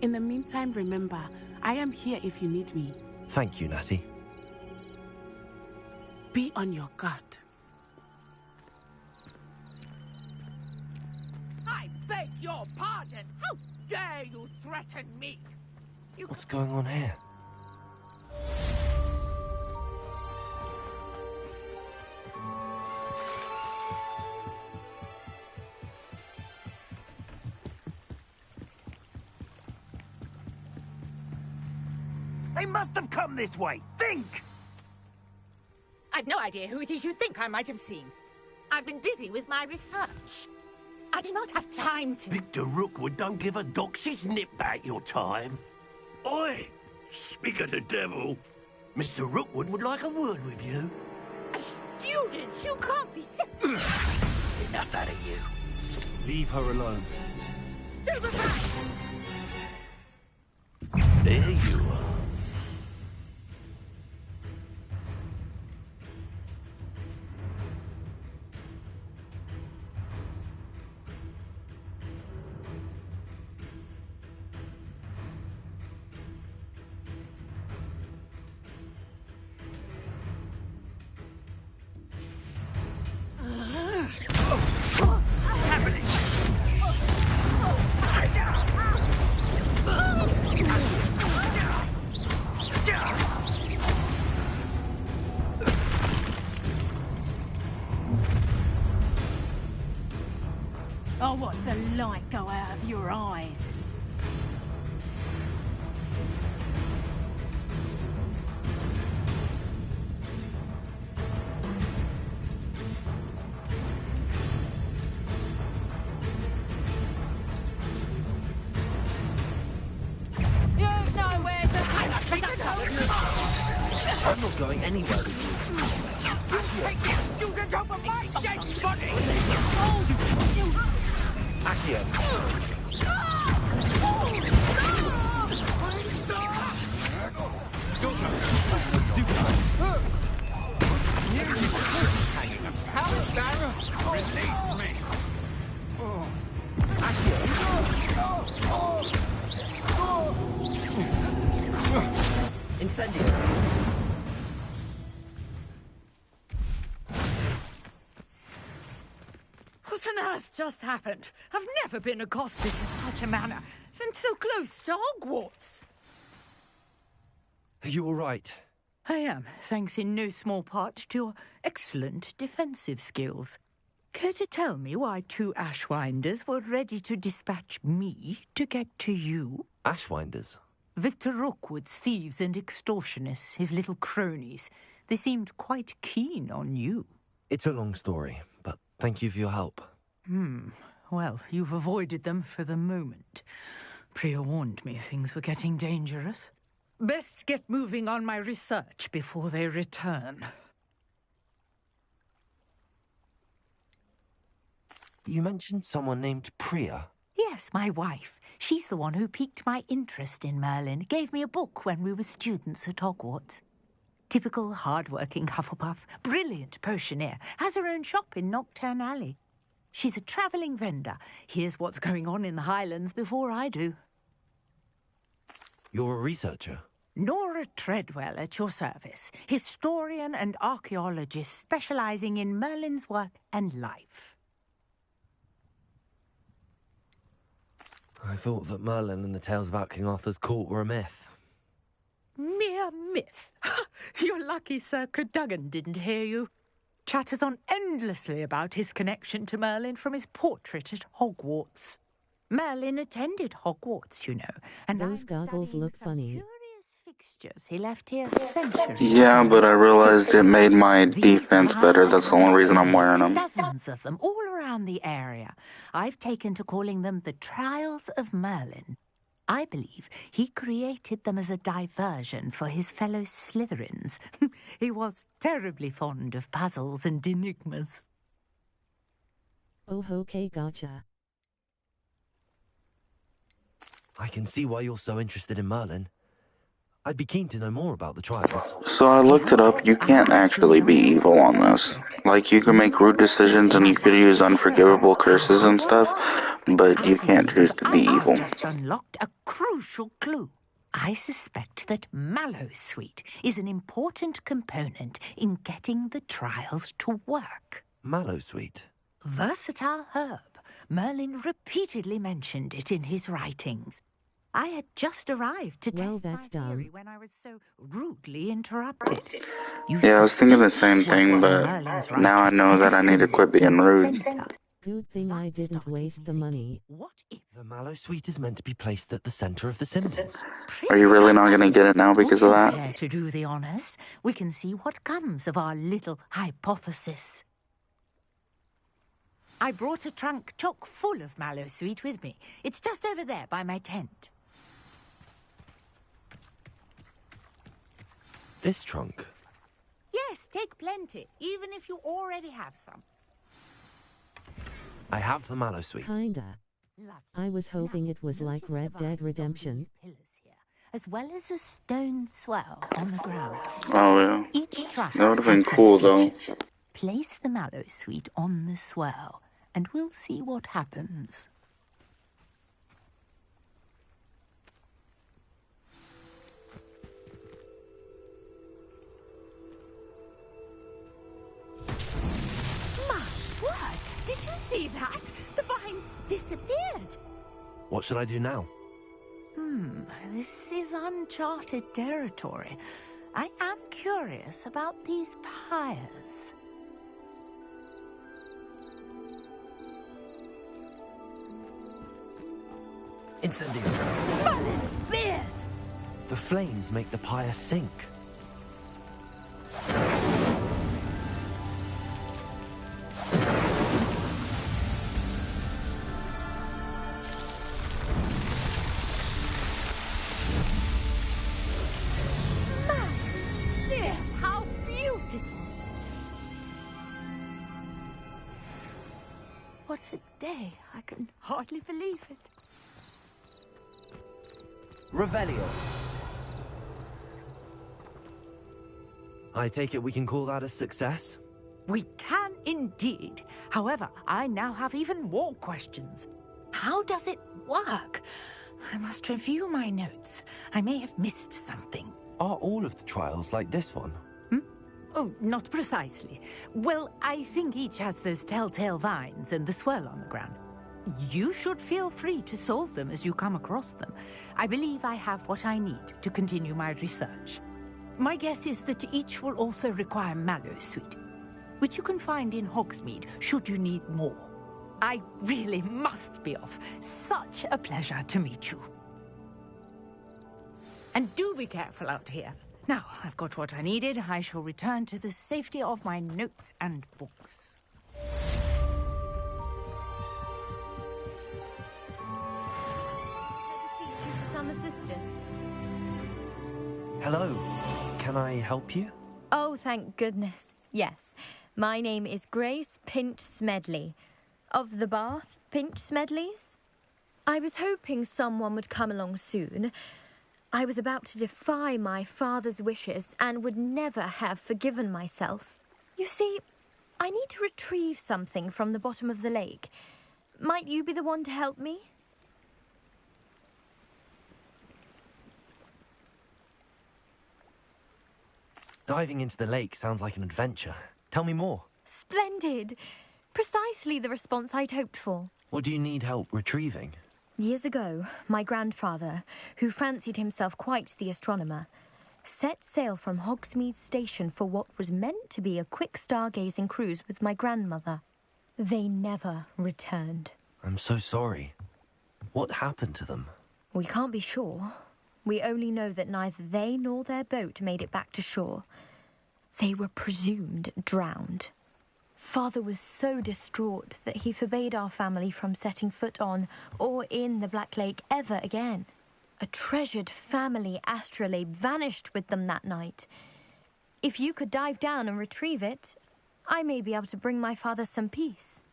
In the meantime, remember, I am here if you need me. Thank you, Natty. Be on your guard. I beg your pardon. How dare you threaten me? What's going on here? They must have come this way. Think! I've no idea who it is you think I might have seen. I've been busy with my research. I do not have time to... Victor Rookwood don't give a doxy's nip back your time. Oi! Speak of the devil. Mr. Rookwood would like a word with you. Students, you can't be... Enough out of you. Leave her alone. Stupefy! There you are. I'll watch the light go out of your eyes. You've nowhere to I'm not going anywhere with you. Take this student over my dead body! Accio. How embarrassing! Release me! Incendio. What on earth just happened? I've never been accosted in such a manner, and so close to Hogwarts. Are you all right? I am, thanks in no small part to your excellent defensive skills. Care to tell me why two Ashwinders were ready to dispatch me to get to you? Ashwinders? Victor Rookwood's thieves and extortionists, his little cronies. They seemed quite keen on you. It's a long story, but thank you for your help. Well, you've avoided them for the moment. Priya warned me things were getting dangerous. Best get moving on my research before they return. You mentioned someone named Priya. Yes, my wife. She's the one who piqued my interest in Merlin. Gave me a book when we were students at Hogwarts. Typical hard-working Hufflepuff, brilliant potioneer, has her own shop in Nocturne Alley. She's a travelling vendor. Hears what's going on in the Highlands before I do. You're a researcher? Nora Treadwell at your service, historian and archaeologist specialising in Merlin's work and life. I thought that Merlin and the tales about King Arthur's court were a myth. Mere myth. You're lucky Sir Cadogan didn't hear you. Chatters on endlessly about his connection to Merlin from his portrait at Hogwarts. Merlin attended Hogwarts, you know, and those goggles look funny. Fixtures he left here centuries Yeah, ago. but I realized it made my defense better. That's the only reason I'm wearing them. Dozens of them all around the area. I've taken to calling them the Trials of Merlin. I believe he created them as a diversion for his fellow Slytherins. He was terribly fond of puzzles and enigmas. Oh, okay, gotcha. I can see why you're so interested in Merlin. I'd be keen to know more about the trials. So I looked it up. You can't actually be evil on this. Like, you can make rude decisions and you could use unforgivable curses and stuff, but you can't choose to be evil. I just unlocked a crucial clue. I suspect that Mallowsweet is an important component in getting the trials to work. Mallowsweet? Versatile herb. Merlin repeatedly mentioned it in his writings. I had just arrived to test my theory when I was so rudely interrupted. Yeah, I was thinking the same thing, but now I know that I need to quit being rude. Good thing I didn't waste the money. The Mallowsweet is meant to be placed at the center of the symbols. Are you really not going to get it now because of that? Care to do the honors? We can see what comes of our little hypothesis. I brought a trunk chock full of Mallowsweet with me. It's just over there by my tent. This trunk? Yes, take plenty, even if you already have some. I have the Mallowsweet. Kinda. I was hoping it was like Red Dead Redemption. As well as a stone swell on the ground. Oh, yeah. Each trial That would have been has cool, the though. sketches. Place the Mallowsweet on the swell, and we'll see what happens. My word! Did you see that? The vines disappeared. What should I do now? This is uncharted territory. I am curious about these pyres. Incendiary. Merlin's beard! The flames make the pyre sink. Merlin's beard! How beautiful! What a day! I can hardly believe it. Revelio. I take it we can call that a success? We can indeed. However, I now have even more questions. How does it work? I must review my notes. I may have missed something. Are all of the trials like this one? Oh, not precisely. Well, I think each has those telltale vines and the swirl on the ground. You should feel free to solve them as you come across them. I believe I have what I need to continue my research. My guess is that each will also require Mallowsweet, which you can find in Hogsmeade should you need more. I really must be off. Such a pleasure to meet you. And do be careful out here. Now, I've got what I needed. I shall return to the safety of my notes and books. Some assistance. Hello. Can I help you? Oh, thank goodness. Yes. My name is Grace Pinch Smedley. Of the Bath Pinch Smedleys? I was hoping someone would come along soon. I was about to defy my father's wishes and would never have forgiven myself. You see, I need to retrieve something from the bottom of the lake. Might you be the one to help me? Diving into the lake sounds like an adventure. Tell me more. Splendid! Precisely the response I'd hoped for. What do you need help retrieving? Years ago, my grandfather, who fancied himself quite the astronomer, set sail from Hogsmeade Station for what was meant to be a quick stargazing cruise with my grandmother. They never returned. I'm so sorry. What happened to them? We can't be sure. We only know that neither they nor their boat made it back to shore. They were presumed drowned. Father was so distraught that he forbade our family from setting foot on or in the Black Lake ever again. A treasured family astrolabe vanished with them that night. If you could dive down and retrieve it, I may be able to bring my father some peace.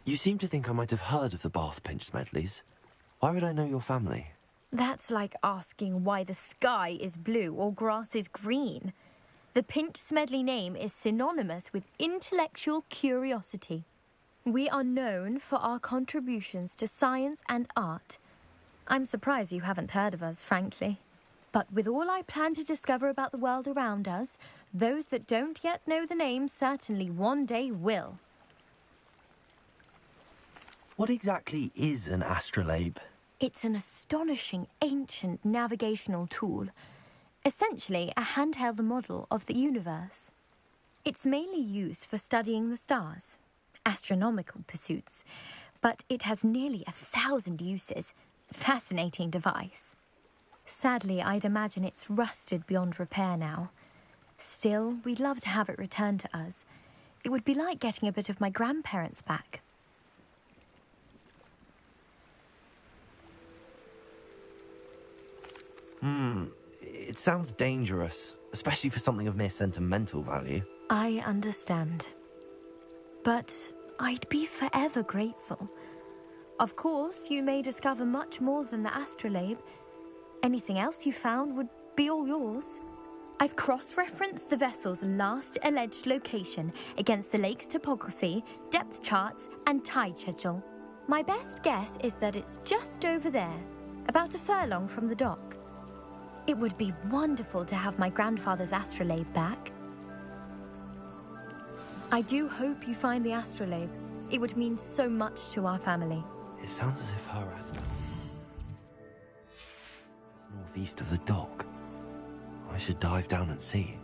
You seem to think I might have heard of the Bath Pinch Smedleys. Why would I know your family? That's like asking why the sky is blue or grass is green. The Pinch Smedley name is synonymous with intellectual curiosity. We are known for our contributions to science and art. I'm surprised you haven't heard of us, frankly. But with all I plan to discover about the world around us, those that don't yet know the name certainly one day will. What exactly is an astrolabe? It's an astonishing ancient navigational tool. Essentially, a handheld model of the universe. It's mainly used for studying the stars, astronomical pursuits, but it has nearly 1,000 uses. Fascinating device. Sadly, I'd imagine it's rusted beyond repair now. Still, we'd love to have it returned to us. It would be like getting a bit of my grandparents back. It sounds dangerous, especially for something of mere sentimental value. I understand. But I'd be forever grateful. Of course, you may discover much more than the astrolabe. Anything else you found would be all yours. I've cross-referenced the vessel's last alleged location against the lake's topography, depth charts, and tide schedule. My best guess is that it's just over there, about a furlong from the dock. It would be wonderful to have my grandfather's astrolabe back. I do hope you find the astrolabe. It would mean so much to our family. It sounds as if her astrolabe is northeast of the dock. I should dive down and see.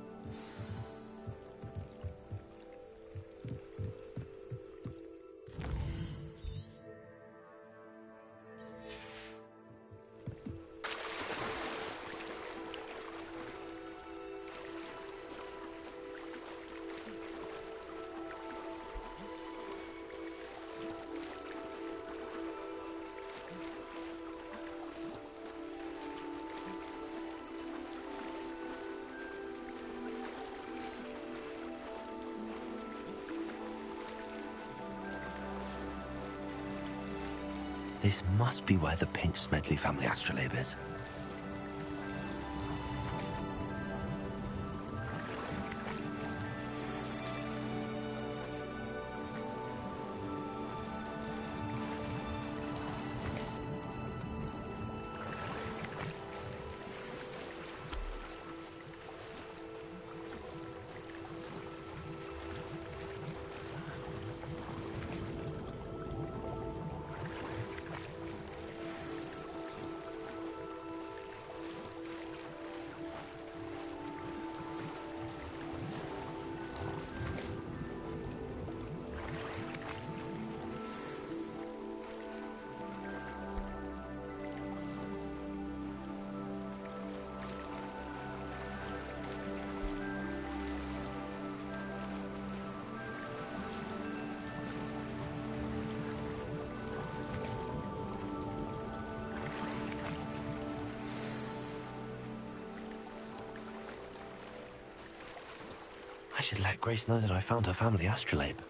This must be where the Pinch Smedley family astrolabe is. should let Grace know that I found her family astrolabe.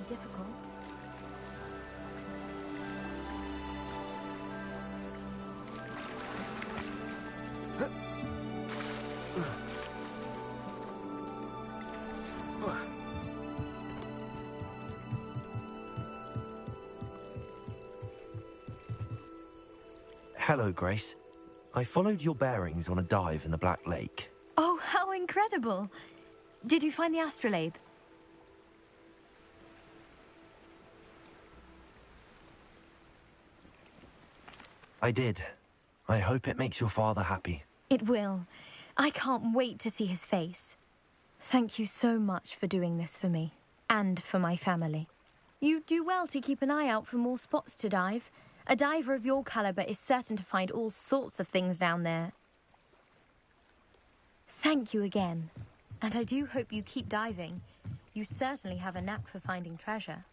Difficult. Hello, Grace. I followed your bearings on a dive in the Black Lake. Oh, how incredible! Did you find the astrolabe? I did. I hope it makes your father happy. It will. I can't wait to see his face. Thank you so much for doing this for me, and for my family. You do well to keep an eye out for more spots to dive. A diver of your caliber is certain to find all sorts of things down there. Thank you again. And I do hope you keep diving. You certainly have a knack for finding treasure.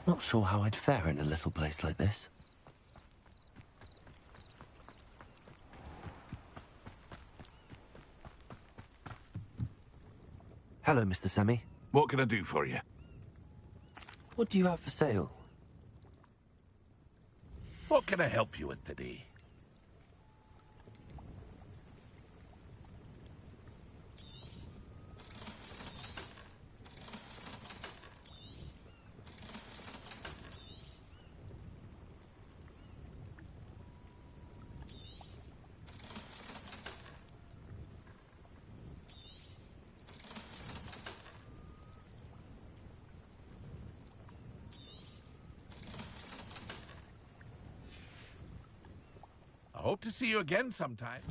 Not sure how I'd fare in a little place like this. Hello, Mr. Semi. What can I do for you? What do you have for sale? What can I help you with today? I hope to see you again sometime.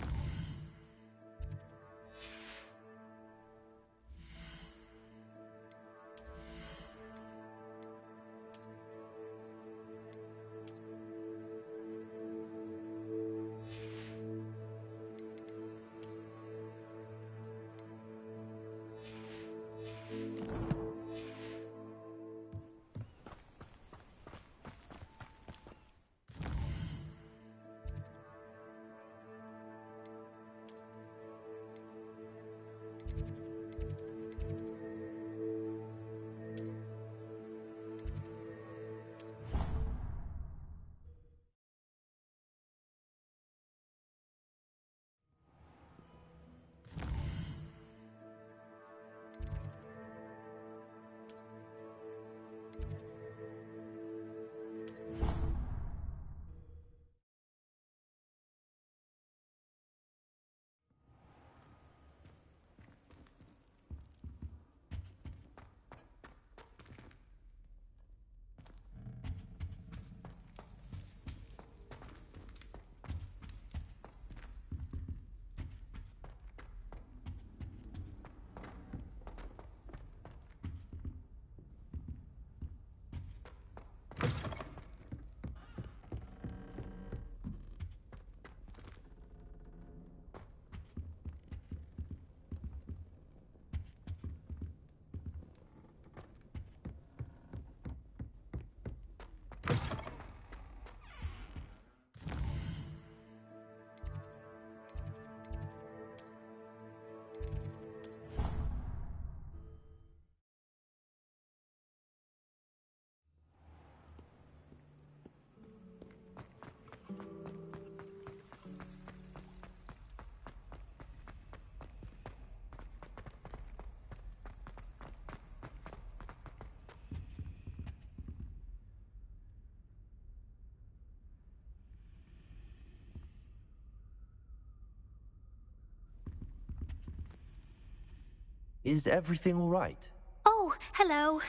Is everything all right? Oh, hello.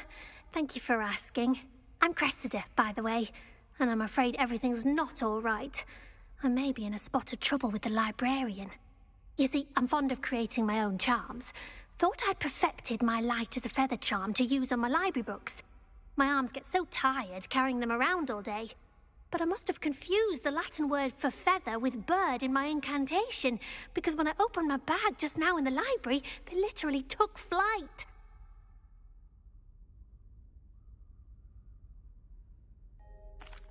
Thank you for asking. I'm Cressida, by the way, and I'm afraid everything's not all right. I may be in a spot of trouble with the librarian. You see, I'm fond of creating my own charms. Thought I'd perfected my light as a feather charm to use on my library books. My arms get so tired carrying them around all day. But I must have confused the Latin word for feather with bird in my incantation, because when I opened my bag just now in the library, they literally took flight.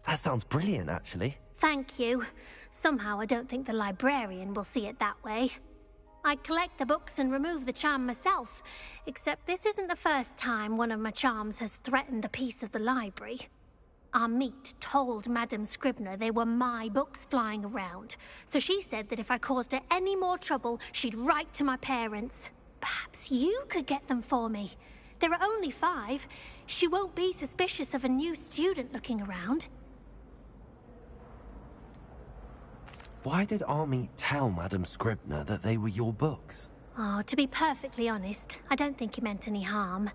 That sounds brilliant, actually. Thank you. Somehow I don't think the librarian will see it that way. I collect the books and remove the charm myself, except this isn't the first time one of my charms has threatened a piece of the library. Our meet told Madame Scribner they were my books flying around, so she said that if I caused her any more trouble, she'd write to my parents. Perhaps you could get them for me. There are only 5. She won't be suspicious of a new student looking around. Why did Army tell Madame Scribner that they were your books? Oh, to be perfectly honest, I don't think he meant any harm.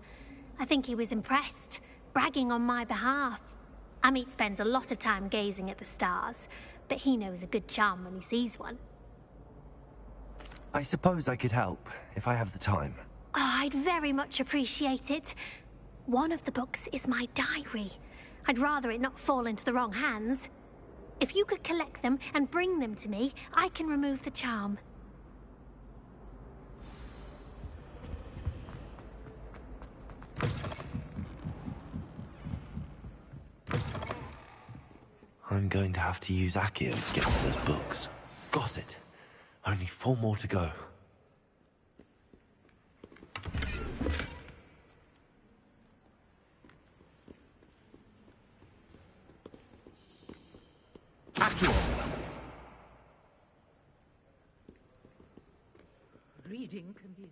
I think he was impressed, bragging on my behalf. Amit spends a lot of time gazing at the stars, but he knows a good charm when he sees one. I suppose I could help, if I have the time. Oh, I'd very much appreciate it. One of the books is my diary. I'd rather it not fall into the wrong hands. If you could collect them and bring them to me, I can remove the charm. I'm going to have to use Accio to get to those books. Got it. Only 4 more to go. Accio! Reading can be...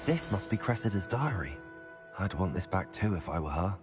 This must be Cressida's diary. I'd want this back too if I were her.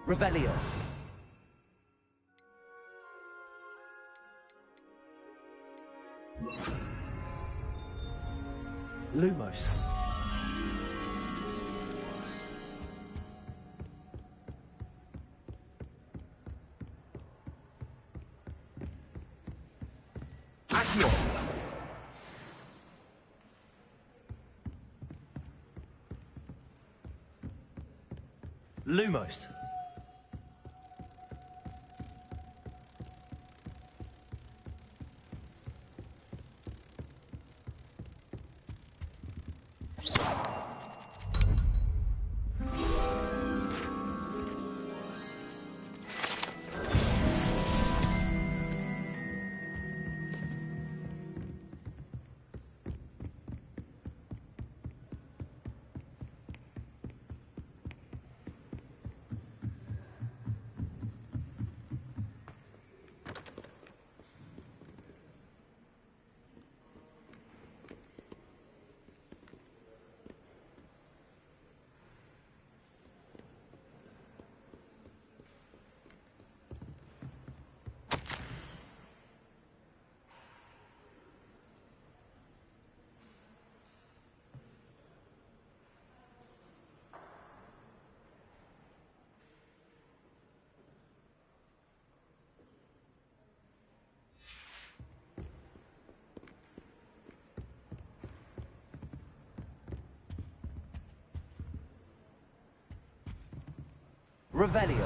Revelio. Lumos. Accio. Lumos. Revelio.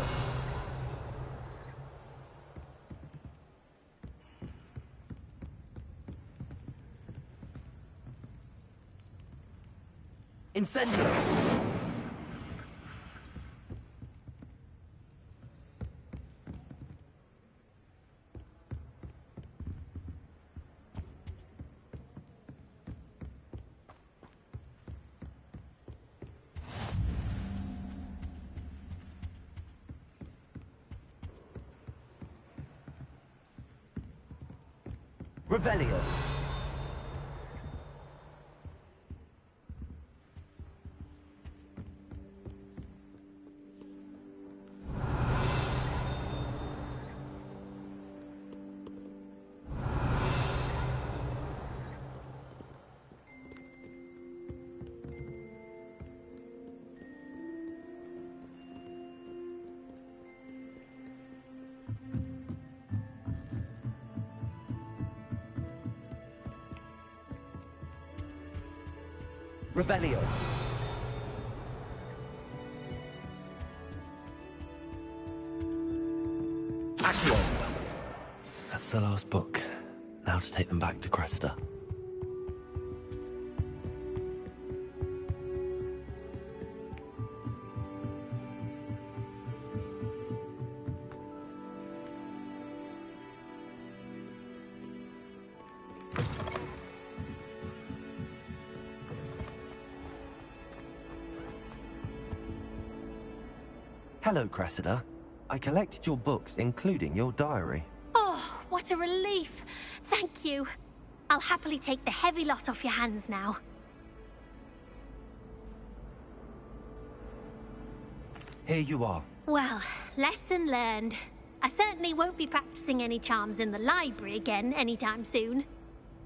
Incendio. Revelio. Revelio. Accio. That's the last book. Now to take them back to Cressida. Hello, Cressida. I collected your books, including your diary. Oh, what a relief. Thank you. I'll happily take the heavy lot off your hands now. Here you are. Well, lesson learned. I certainly won't be practicing any charms in the library again anytime soon.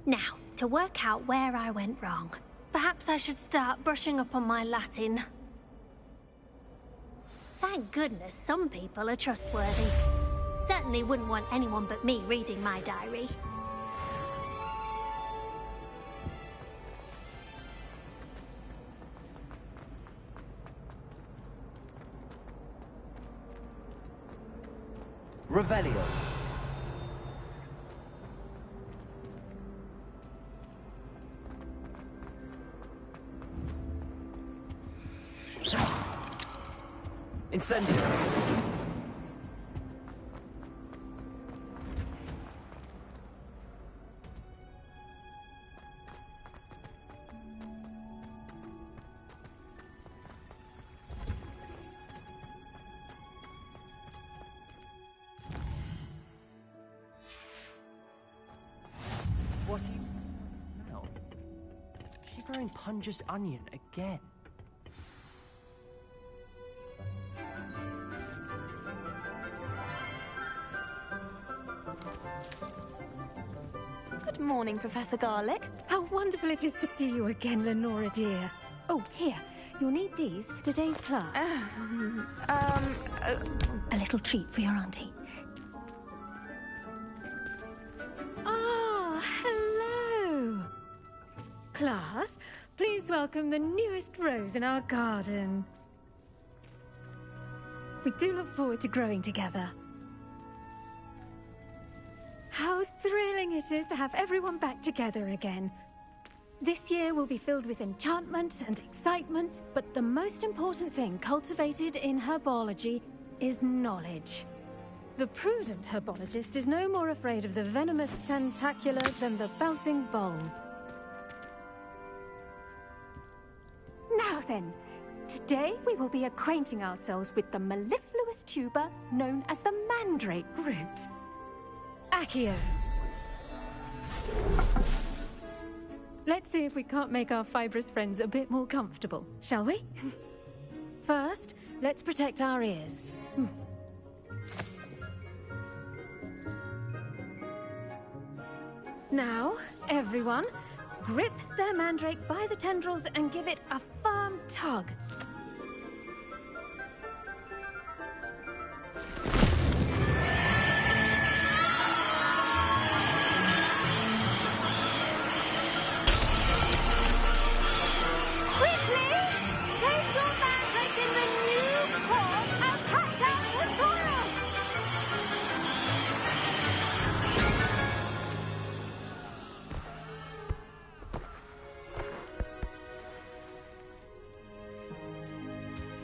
Now, to work out where I went wrong. Perhaps I should start brushing up on my Latin. Thank goodness some people are trustworthy. Certainly wouldn't want anyone but me reading my diary. Revelio. Incendio. What are you now? She growing Punja's onion again. Good morning, Professor Garlic. How wonderful it is to see you again, Lenora dear. Oh, here. You'll need these for today's class. A little treat for your auntie. Ah, hello. Class, please welcome the newest rose in our garden. We do look forward to growing together. How thrilling it is to have everyone back together again. This year will be filled with enchantment and excitement, but the most important thing cultivated in herbology is knowledge. The prudent herbologist is no more afraid of the venomous tentacular than the bouncing bulb. Now then, today we will be acquainting ourselves with the mellifluous tuber known as the mandrake root. Accio. Let's see if we can't make our fibrous friends a bit more comfortable, shall we? First, let's protect our ears. Now, everyone, grip their mandrake by the tendrils and give it a firm tug.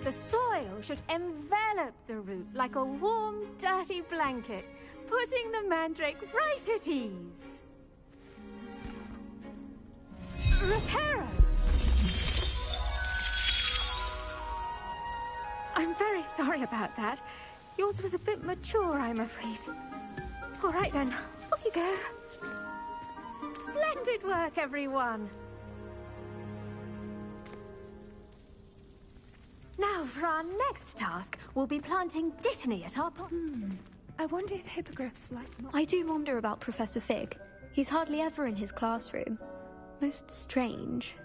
The soil should envelop the root like a warm, dirty blanket, putting the mandrake right at ease. Reparo! I'm very sorry about that. Yours was a bit mature, I'm afraid. All right then, off you go. Splendid work, everyone. Now, for our next task, we'll be planting dittany at our I wonder if hippogriffs like... I do wonder about Professor Fig. He's hardly ever in his classroom. Most strange.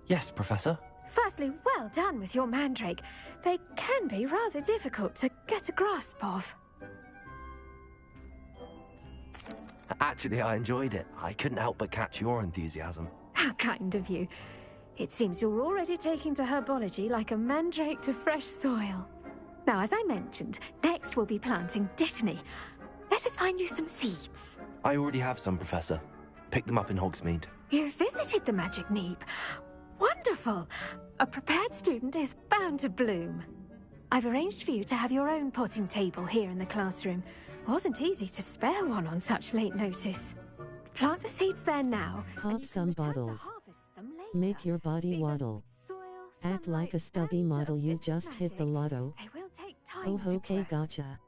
Yes, Professor. Firstly, well done with your mandrake. They can be rather difficult to get a grasp of. Actually, I enjoyed it. I couldn't help but catch your enthusiasm. How kind of you. It seems you're already taking to herbology like a mandrake to fresh soil. Now, as I mentioned, next we'll be planting dittany. Let us find you some seeds. I already have some, Professor. Picked them up in Hogsmeade. You visited the Magic Neep. Wonderful! A prepared student is bound to bloom. I've arranged for you to have your own potting table here in the classroom. Wasn't easy to spare one on such late notice. Plant the seeds there now. Pop some bottles. Make your body waddle. Act like a stubby model you just hit the lotto. Oh, okay, gotcha.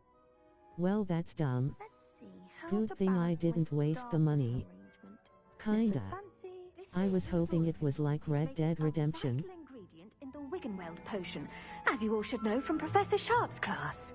Well, that's dumb. Good thing I didn't waste the money. Kinda. I was hoping it was like Red Dead Redemption. Ingredient in the Wiggenweld potion, as you all should know from Professor Sharp's class.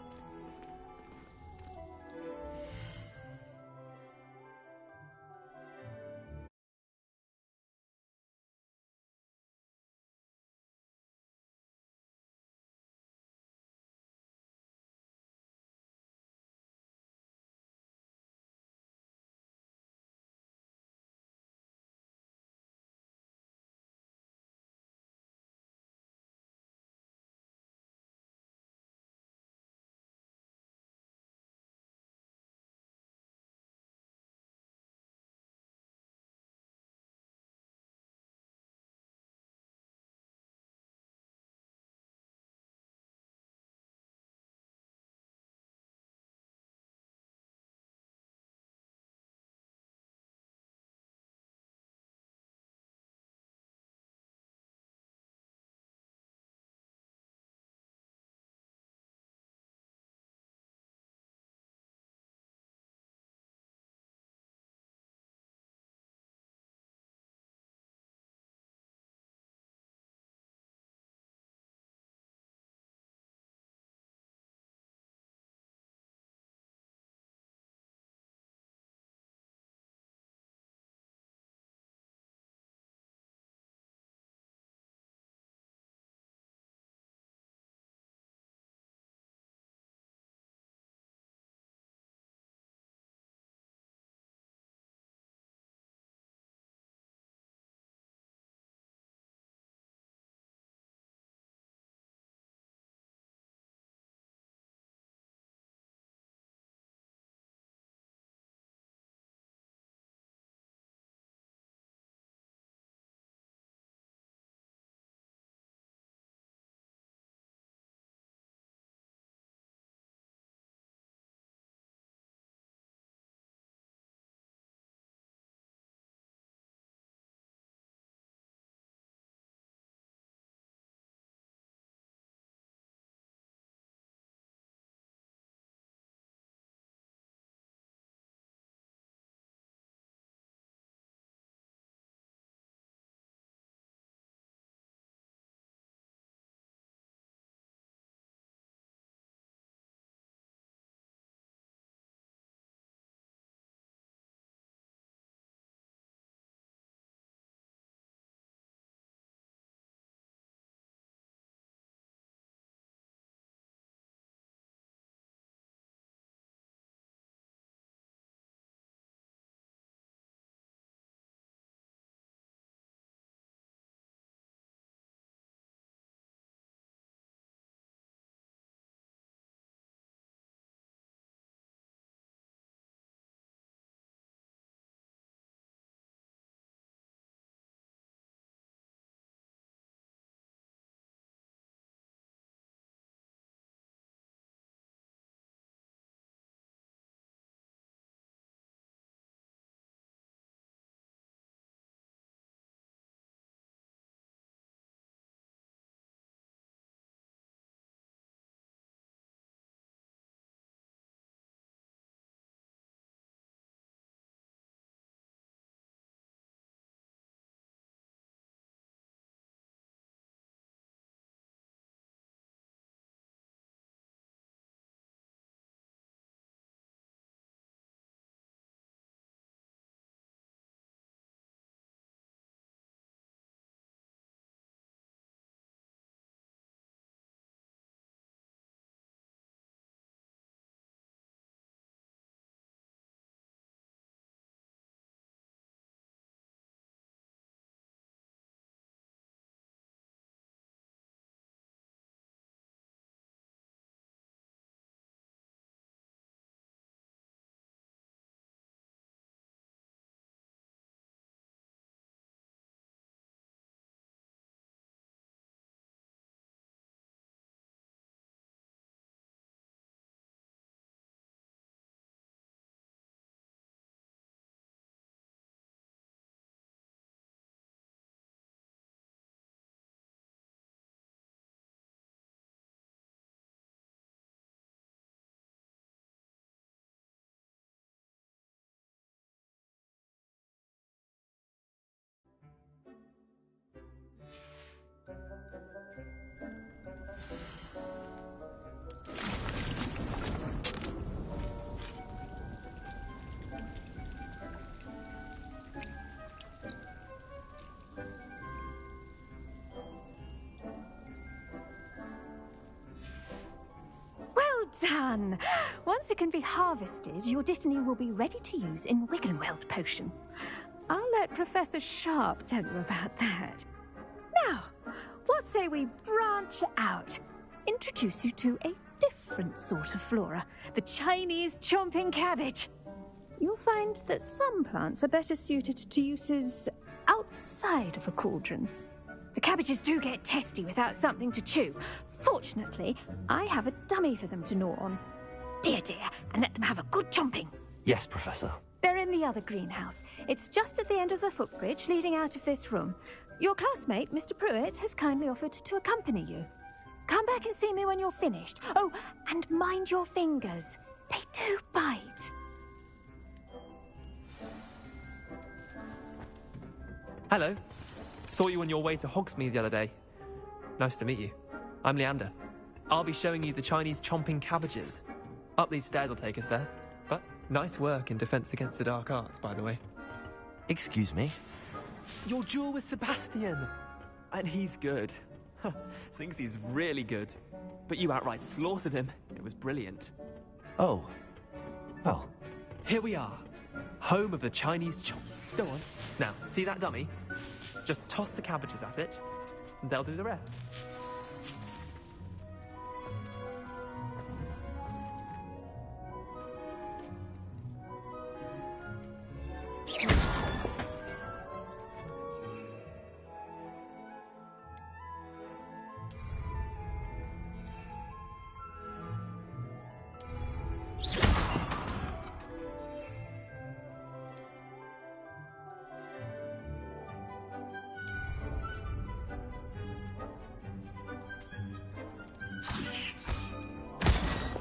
done! Once it can be harvested, your Dittany will be ready to use in Wiggenweld potion. I'll let Professor Sharp tell you about that. Now, what say we branch out? Introduce you to a different sort of flora, the Chinese chomping cabbage. You'll find that some plants are better suited to uses outside of a cauldron. The cabbages do get testy without something to chew. Fortunately, I have a dummy for them to gnaw on. Be a dear and let them have a good chomping. Yes, Professor. They're in the other greenhouse. It's just at the end of the footbridge leading out of this room. Your classmate, Mr. Pruitt, has kindly offered to accompany you. Come back and see me when you're finished. Oh, and mind your fingers. They do bite. Hello. Saw you on your way to Hogsmeade the other day. Nice to meet you. I'm Leander. I'll be showing you the Chinese chomping cabbages. Up these stairs will take us there. But nice work in Defense Against the Dark Arts, by the way. Excuse me? Your duel with Sebastian! And he's good. Thinks he's really good. But you outright slaughtered him. It was brilliant. Oh. Well. Here we are. Home of the Chinese chomp. Go on. Now, see that dummy? Just toss the cabbages at it, and they'll do the rest.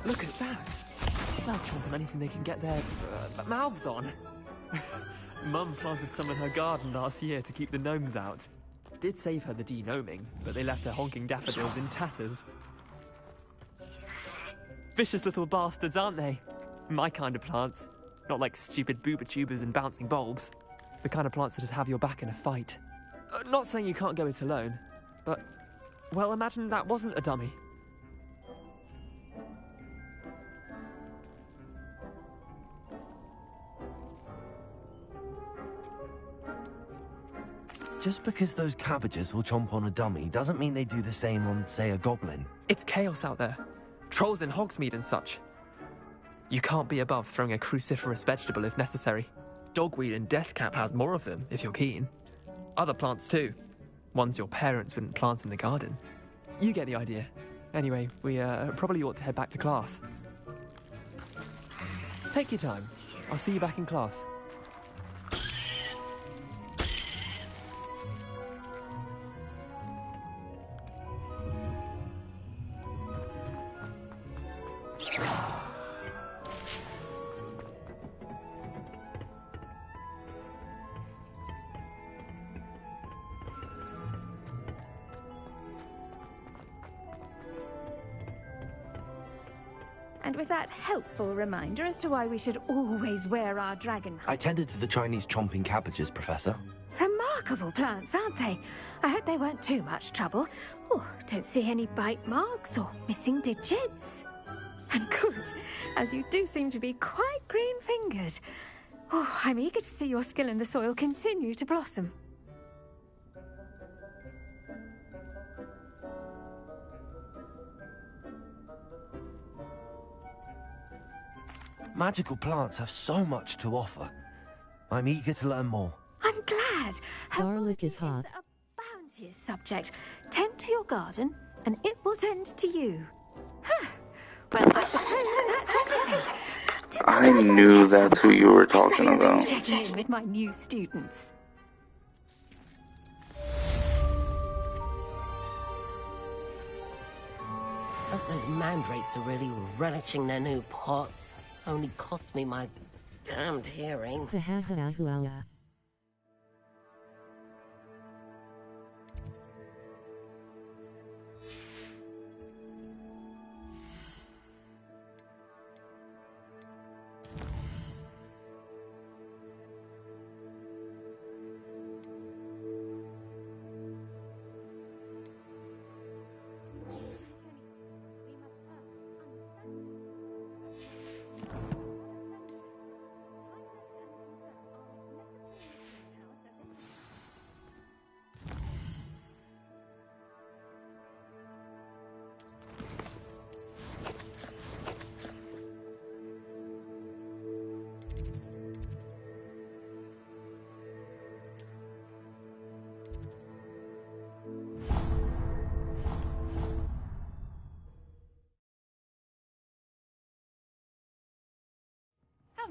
Look at that! They'll chomp on anything they can get their mouths on. Mum planted some in her garden last year to keep the gnomes out. Did save her the denoming, but they left her honking daffodils in tatters. Vicious little bastards, aren't they? My kind of plants. Not like stupid booba tubers and bouncing bulbs. The kind of plants that just have your back in a fight. Not saying you can't go it alone, but... well, imagine that wasn't a dummy. Just because those cabbages will chomp on a dummy doesn't mean they do the same on, say, a goblin. It's chaos out there. Trolls in Hogsmeade and such. You can't be above throwing a cruciferous vegetable if necessary. Dogweed and deathcap has more of them, if you're keen. Other plants too. Ones your parents wouldn't plant in the garden. You get the idea. Anyway, we probably ought to head back to class. Take your time. I'll see you back in class. And with that helpful reminder as to why we should always wear our dragon I tended to the Chinese chomping cabbages, Professor. Remarkable plants, aren't they? I hope they weren't too much trouble. Oh, don't see any bite marks or missing digits. And good, as you do seem to be quite green-fingered. Oh, I'm eager to see your skill in the soil continue to blossom. Magical plants have so much to offer. I'm eager to learn more. I'm glad. Garlic is hot. A bounteous subject. Tend to your garden, and it will tend to you. Huh. Well, I suppose that's everything. I knew that's who you were talking about. Checking in with my new students. Hope those mandrakes are really relishing their new pots. Only cost me my damned hearing.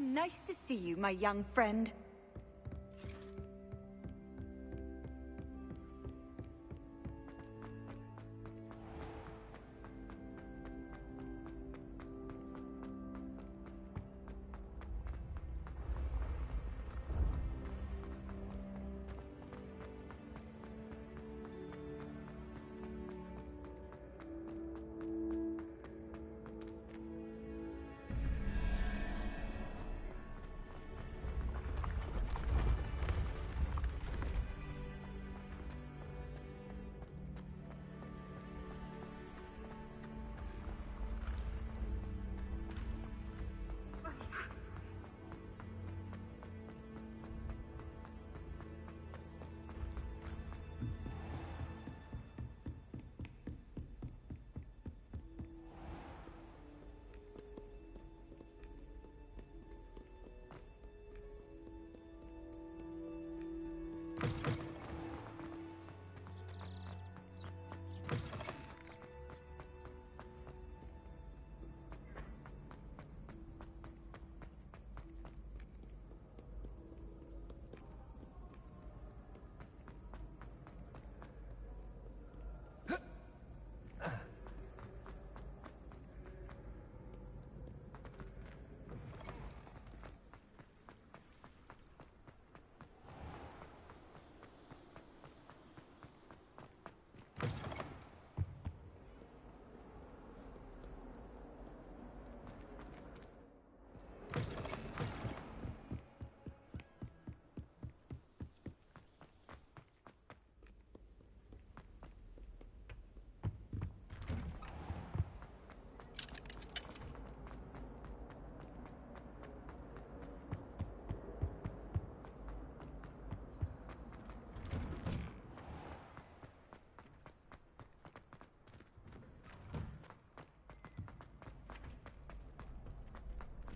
nice to see you, my young friend.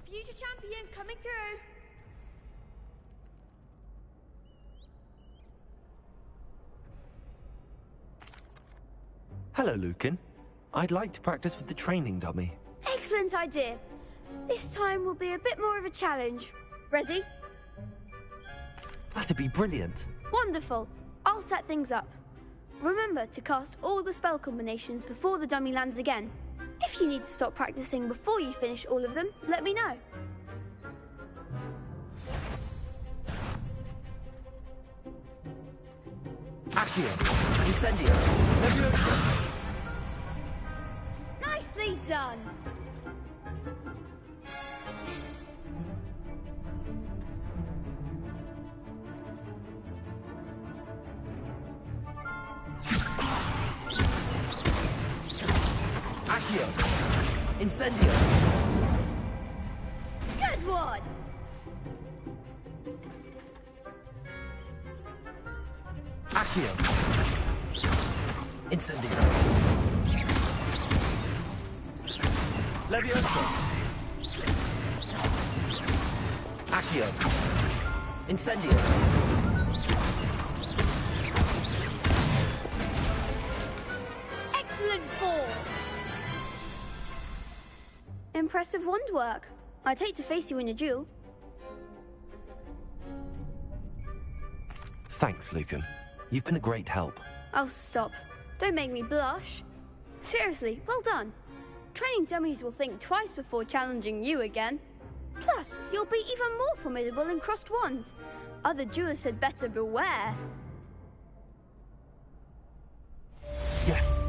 Future champion coming through. Hello, Lucan. I'd like to practice with the training dummy. Excellent idea. This time will be a bit more of a challenge. Ready? That'd be brilliant. Wonderful. I'll set things up. Remember to cast all the spell combinations before the dummy lands again. If you need to stop practicing before you finish all of them, let me know. Accio, Incendio, Leviosa. Nicely done. Accio, Incendio. Good one. Accio, Incendio. Leviosa. Accio, Incendio. Excellent form. Impressive wand work. I'd hate to face you in a duel. Thanks, Lucan. You've been a great help. Oh, stop. Don't make me blush. Seriously, well done. Training dummies will think twice before challenging you again. Plus, you'll be even more formidable in crossed wands. Other duelists had better beware. Yes.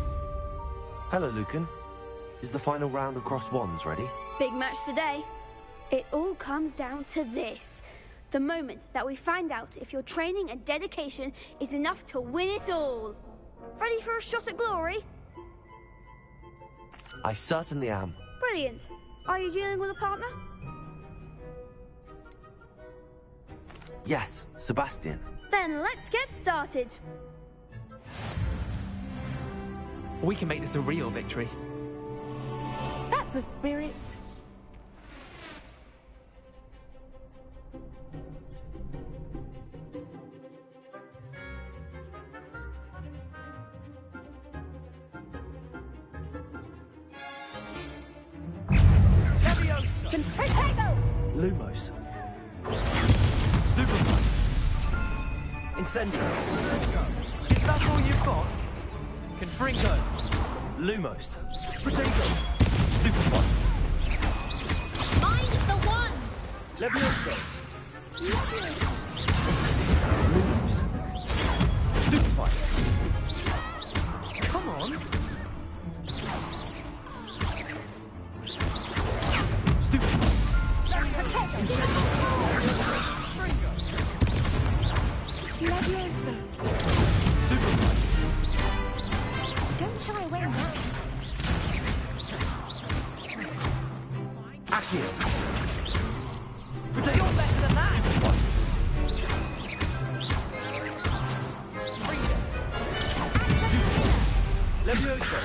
Hello, Lucan. Is the final round of crossed wands ready? Big match today. It all comes down to this. The moment that we find out if your training and dedication is enough to win it all. Ready for a shot at glory? I certainly am. Brilliant. Are you dealing with a partner? Yes, Sebastian. Then let's get started. We can make this a real victory. That's the spirit. Potato! Lumos. Stupefy. Incendio. Is that all you've got? Confringo. Lumos. Protego. Stupefy. Mind the one! Levioso. Incendio. Lumos. Stupefy. Come on. Stupefy. Leviosa. Don't shy away now. Accio. You're better than that! Levioso.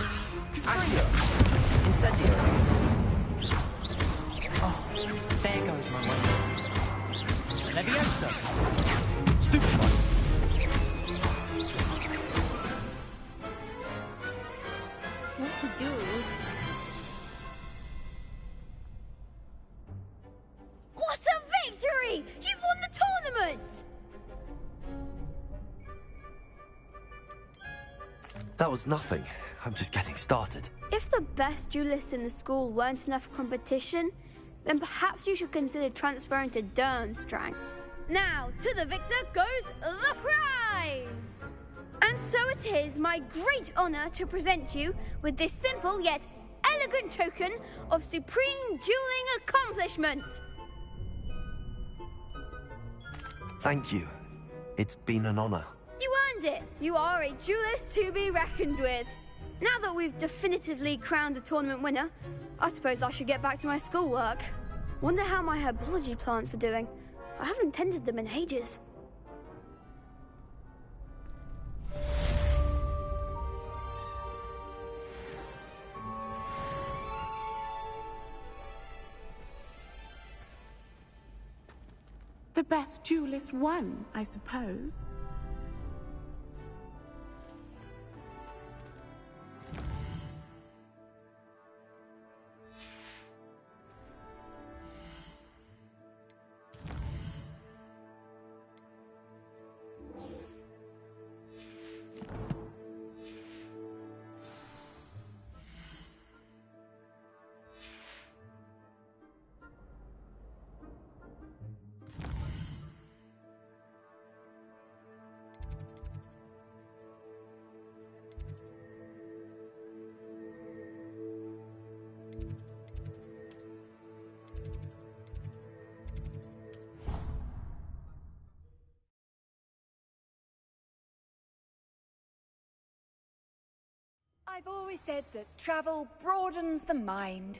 Accio. Incendio. Oh, there goes my way. Leviosa. Stupefy. What to do? What a victory! You've won the tournament! That was nothing. I'm just getting started. If the best duelists in the school weren't enough competition, then perhaps you should consider transferring to Durmstrang. Now, to the victor goes the prize! And so it is my great honor to present you with this simple yet elegant token of supreme dueling accomplishment. Thank you. It's been an honor. You earned it! You are a duelist to be reckoned with. Now that we've definitively crowned the tournament winner, I suppose I should get back to my schoolwork. Wonder how my herbology plants are doing. I haven't tended them in ages. The best duelist won, I suppose. I've always said that travel broadens the mind.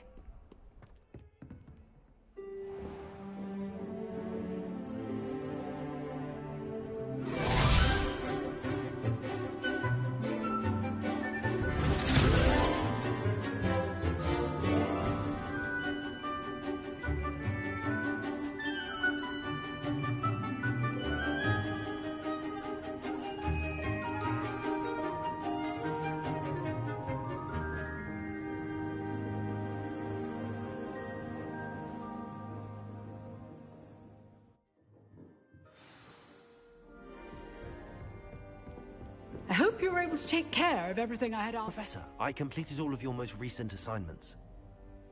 I hope you were able to take care of everything I had asked. Professor, I completed all of your most recent assignments.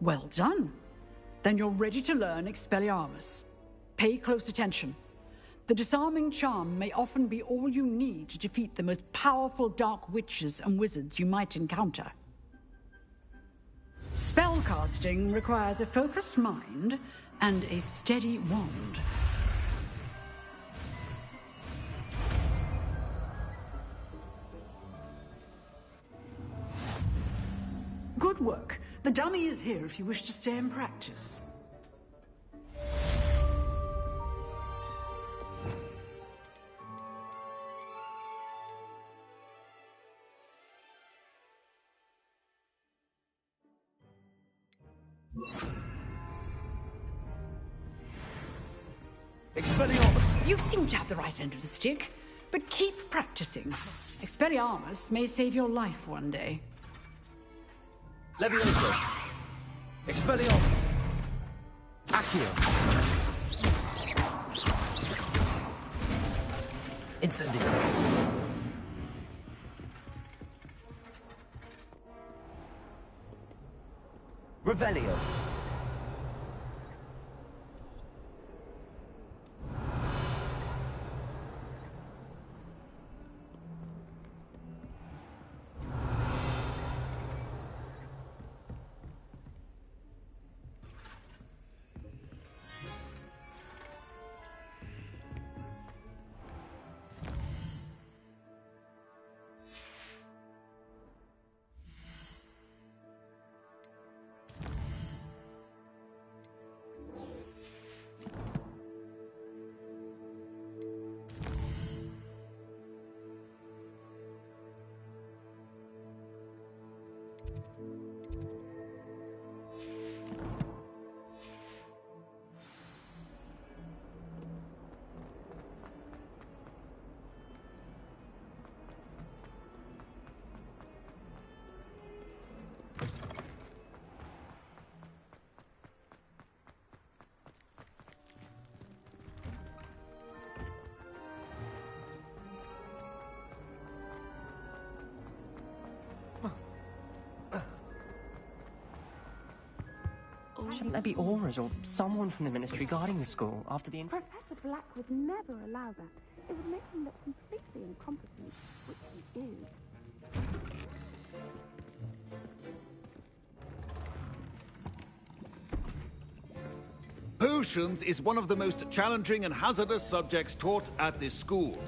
Well done. Then you're ready to learn Expelliarmus. Pay close attention. The disarming charm may often be all you need to defeat the most powerful dark witches and wizards you might encounter. Spellcasting requires a focused mind and a steady wand. Good work. The dummy is here if you wish to stay and practice. Expelliarmus! You seem to have the right end of the stick, but keep practicing. Expelliarmus may save your life one day. Levioso. Expelliarmus. Accio. Incendio. Revelio. Shouldn't there be auras or someone from the ministry guarding the school after the incident? Professor Black would never allow that. It would make him look completely incompetent, which he is. Potions is one of the most challenging and hazardous subjects taught at this school.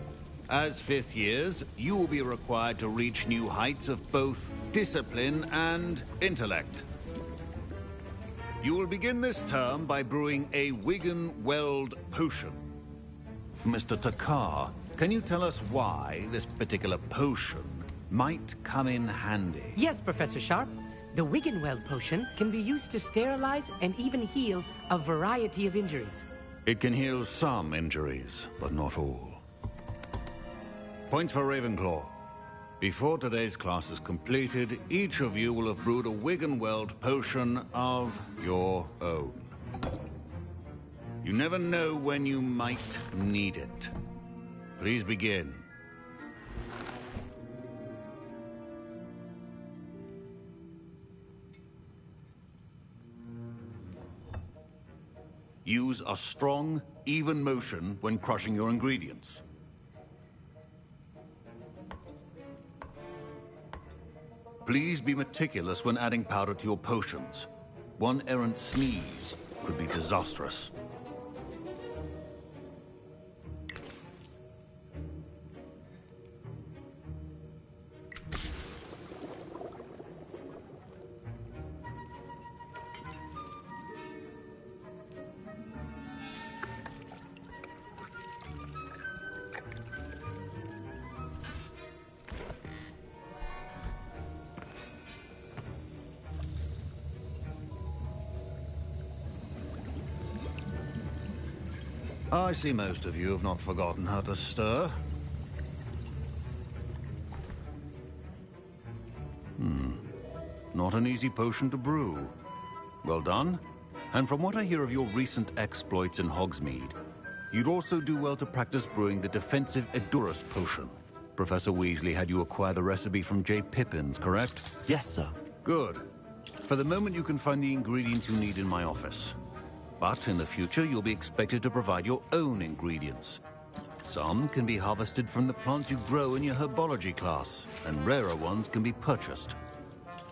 As fifth years, you will be required to reach new heights of both discipline and intellect. You will begin this term by brewing a Wigan-Weld potion. Mr. Takar, can you tell us why this particular potion might come in handy? Yes, Professor Sharp. The Wigan-Weld potion can be used to sterilize and even heal a variety of injuries. It can heal some injuries, but not all. Points for Ravenclaw. Before today's class is completed, each of you will have brewed a Wigan-Weld potion of your own. You never know when you might need it. Please begin. Use a strong, even motion when crushing your ingredients. Please be meticulous when adding powder to your potions. One errant sneeze could be disastrous. I see most of you have not forgotten how to stir. Not an easy potion to brew. Well done. And from what I hear of your recent exploits in Hogsmeade, you'd also do well to practice brewing the defensive Edurus potion. Professor Weasley had you acquire the recipe from J. Pippins, correct? Yes, sir. Good. For the moment, you can find the ingredients you need in my office. But in the future, you'll be expected to provide your own ingredients. Some can be harvested from the plants you grow in your herbology class, and rarer ones can be purchased.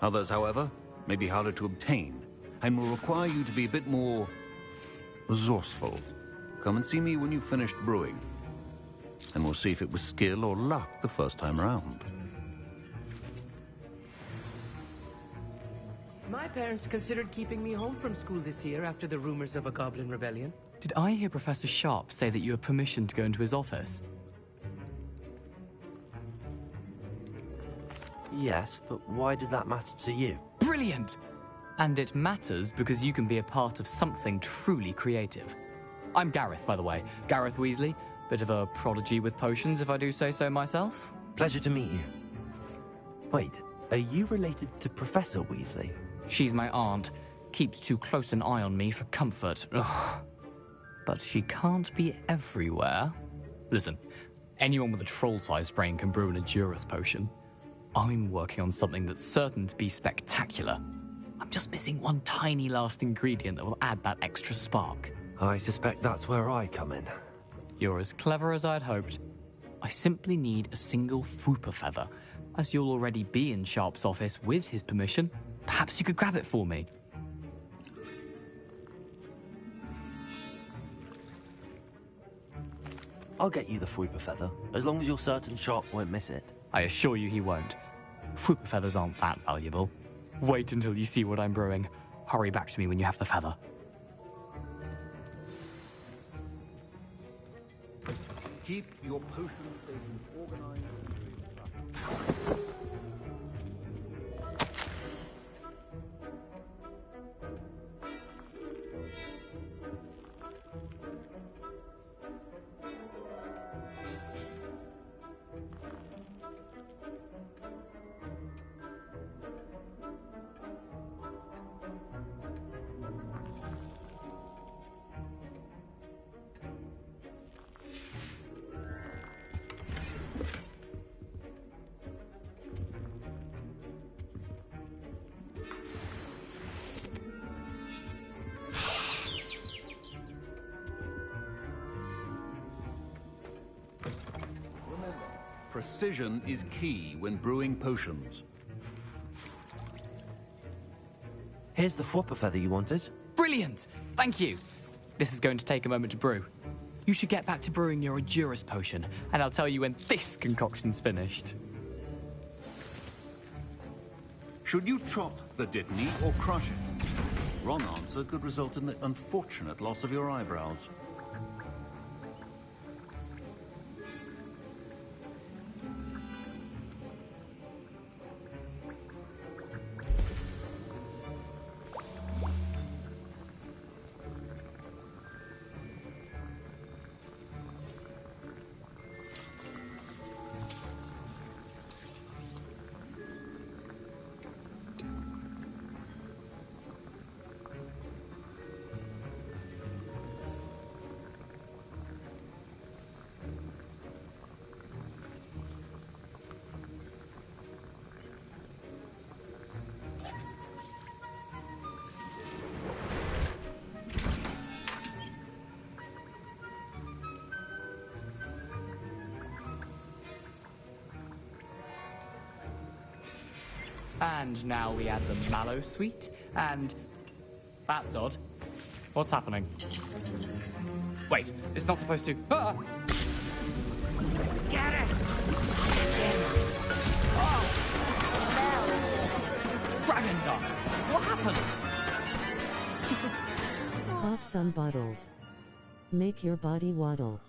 Others, however, may be harder to obtain, and will require you to be a bit more resourceful. Come and see me when you've finished brewing, and we'll see if it was skill or luck the first time round. My parents considered keeping me home from school this year after the rumors of a goblin rebellion. Did I hear Professor Sharp say that you have permission to go into his office? Yes, but why does that matter to you? Brilliant! And it matters because you can be a part of something truly creative. I'm Gareth, by the way. Gareth Weasley. Bit of a prodigy with potions, if I do say so myself. Pleasure to meet you. Wait, are you related to Professor Weasley? She's my aunt. Keeps too close an eye on me for comfort. Ugh. But she can't be everywhere. Listen, Anyone with a troll-sized brain can brew an Endurus potion. I'm working on something that's certain to be spectacular. I'm just missing one tiny last ingredient that will add that extra spark. I suspect that's where I come in. You're as clever as I'd hoped. I simply need a single Fwooper feather. As you'll already be in Sharp's office with his permission, perhaps you could grab it for me. I'll get you the Fwooper feather, as long as you're certain Sharp won't miss it. I assure you he won't. Fwooper feathers aren't that valuable. Wait until you see what I'm brewing. Hurry back to me when you have the feather. Keep your potion stations organized. Precision is key when brewing potions. Here's the Fwooper feather you wanted. Brilliant! Thank you! This is going to take a moment to brew. You should get back to brewing your Endurus potion, and I'll tell you when this concoction's finished. Should you chop the Dittany or crush it? Wrong answer could result in the unfortunate loss of your eyebrows. And now we add the mallow sweet, and... That's odd. What's happening? Wait, it's not supposed to... Ah! Get it! Dragon Dunk! What happened? Pop some bottles. Make your body waddle.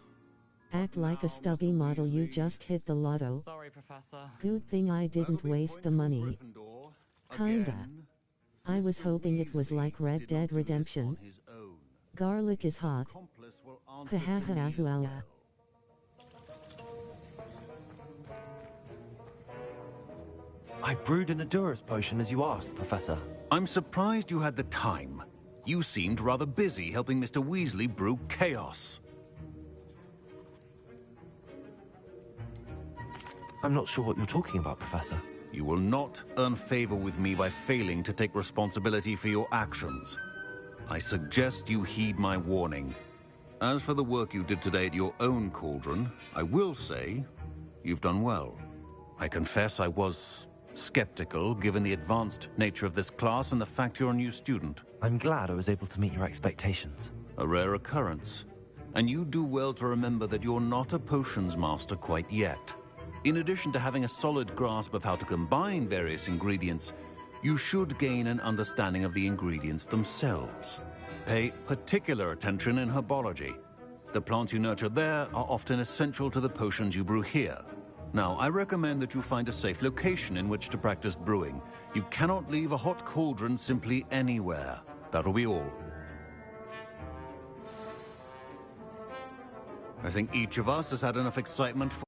Act like a stubby model, you just hit the lotto. Sorry, Professor. Good thing I didn't waste the money. Kinda. I was hoping it was like Red Dead Redemption. Garlic is hot. Ha ha ha ha. I brewed an Endurus potion as you asked, Professor. I'm surprised you had the time. You seemed rather busy helping Mr. Weasley brew chaos. I'm not sure what you're talking about, Professor. You will not earn favor with me by failing to take responsibility for your actions. I suggest you heed my warning. As for the work you did today at your own cauldron, I will say you've done well. I confess I was skeptical, given the advanced nature of this class and the fact you're a new student. I'm glad I was able to meet your expectations. A rare occurrence. And you do well to remember that you're not a potions master quite yet. In addition to having a solid grasp of how to combine various ingredients, you should gain an understanding of the ingredients themselves. Pay particular attention in herbology. The plants you nurture there are often essential to the potions you brew here. Now, I recommend that you find a safe location in which to practice brewing. You cannot leave a hot cauldron simply anywhere. That'll be all. I think each of us has had enough excitement for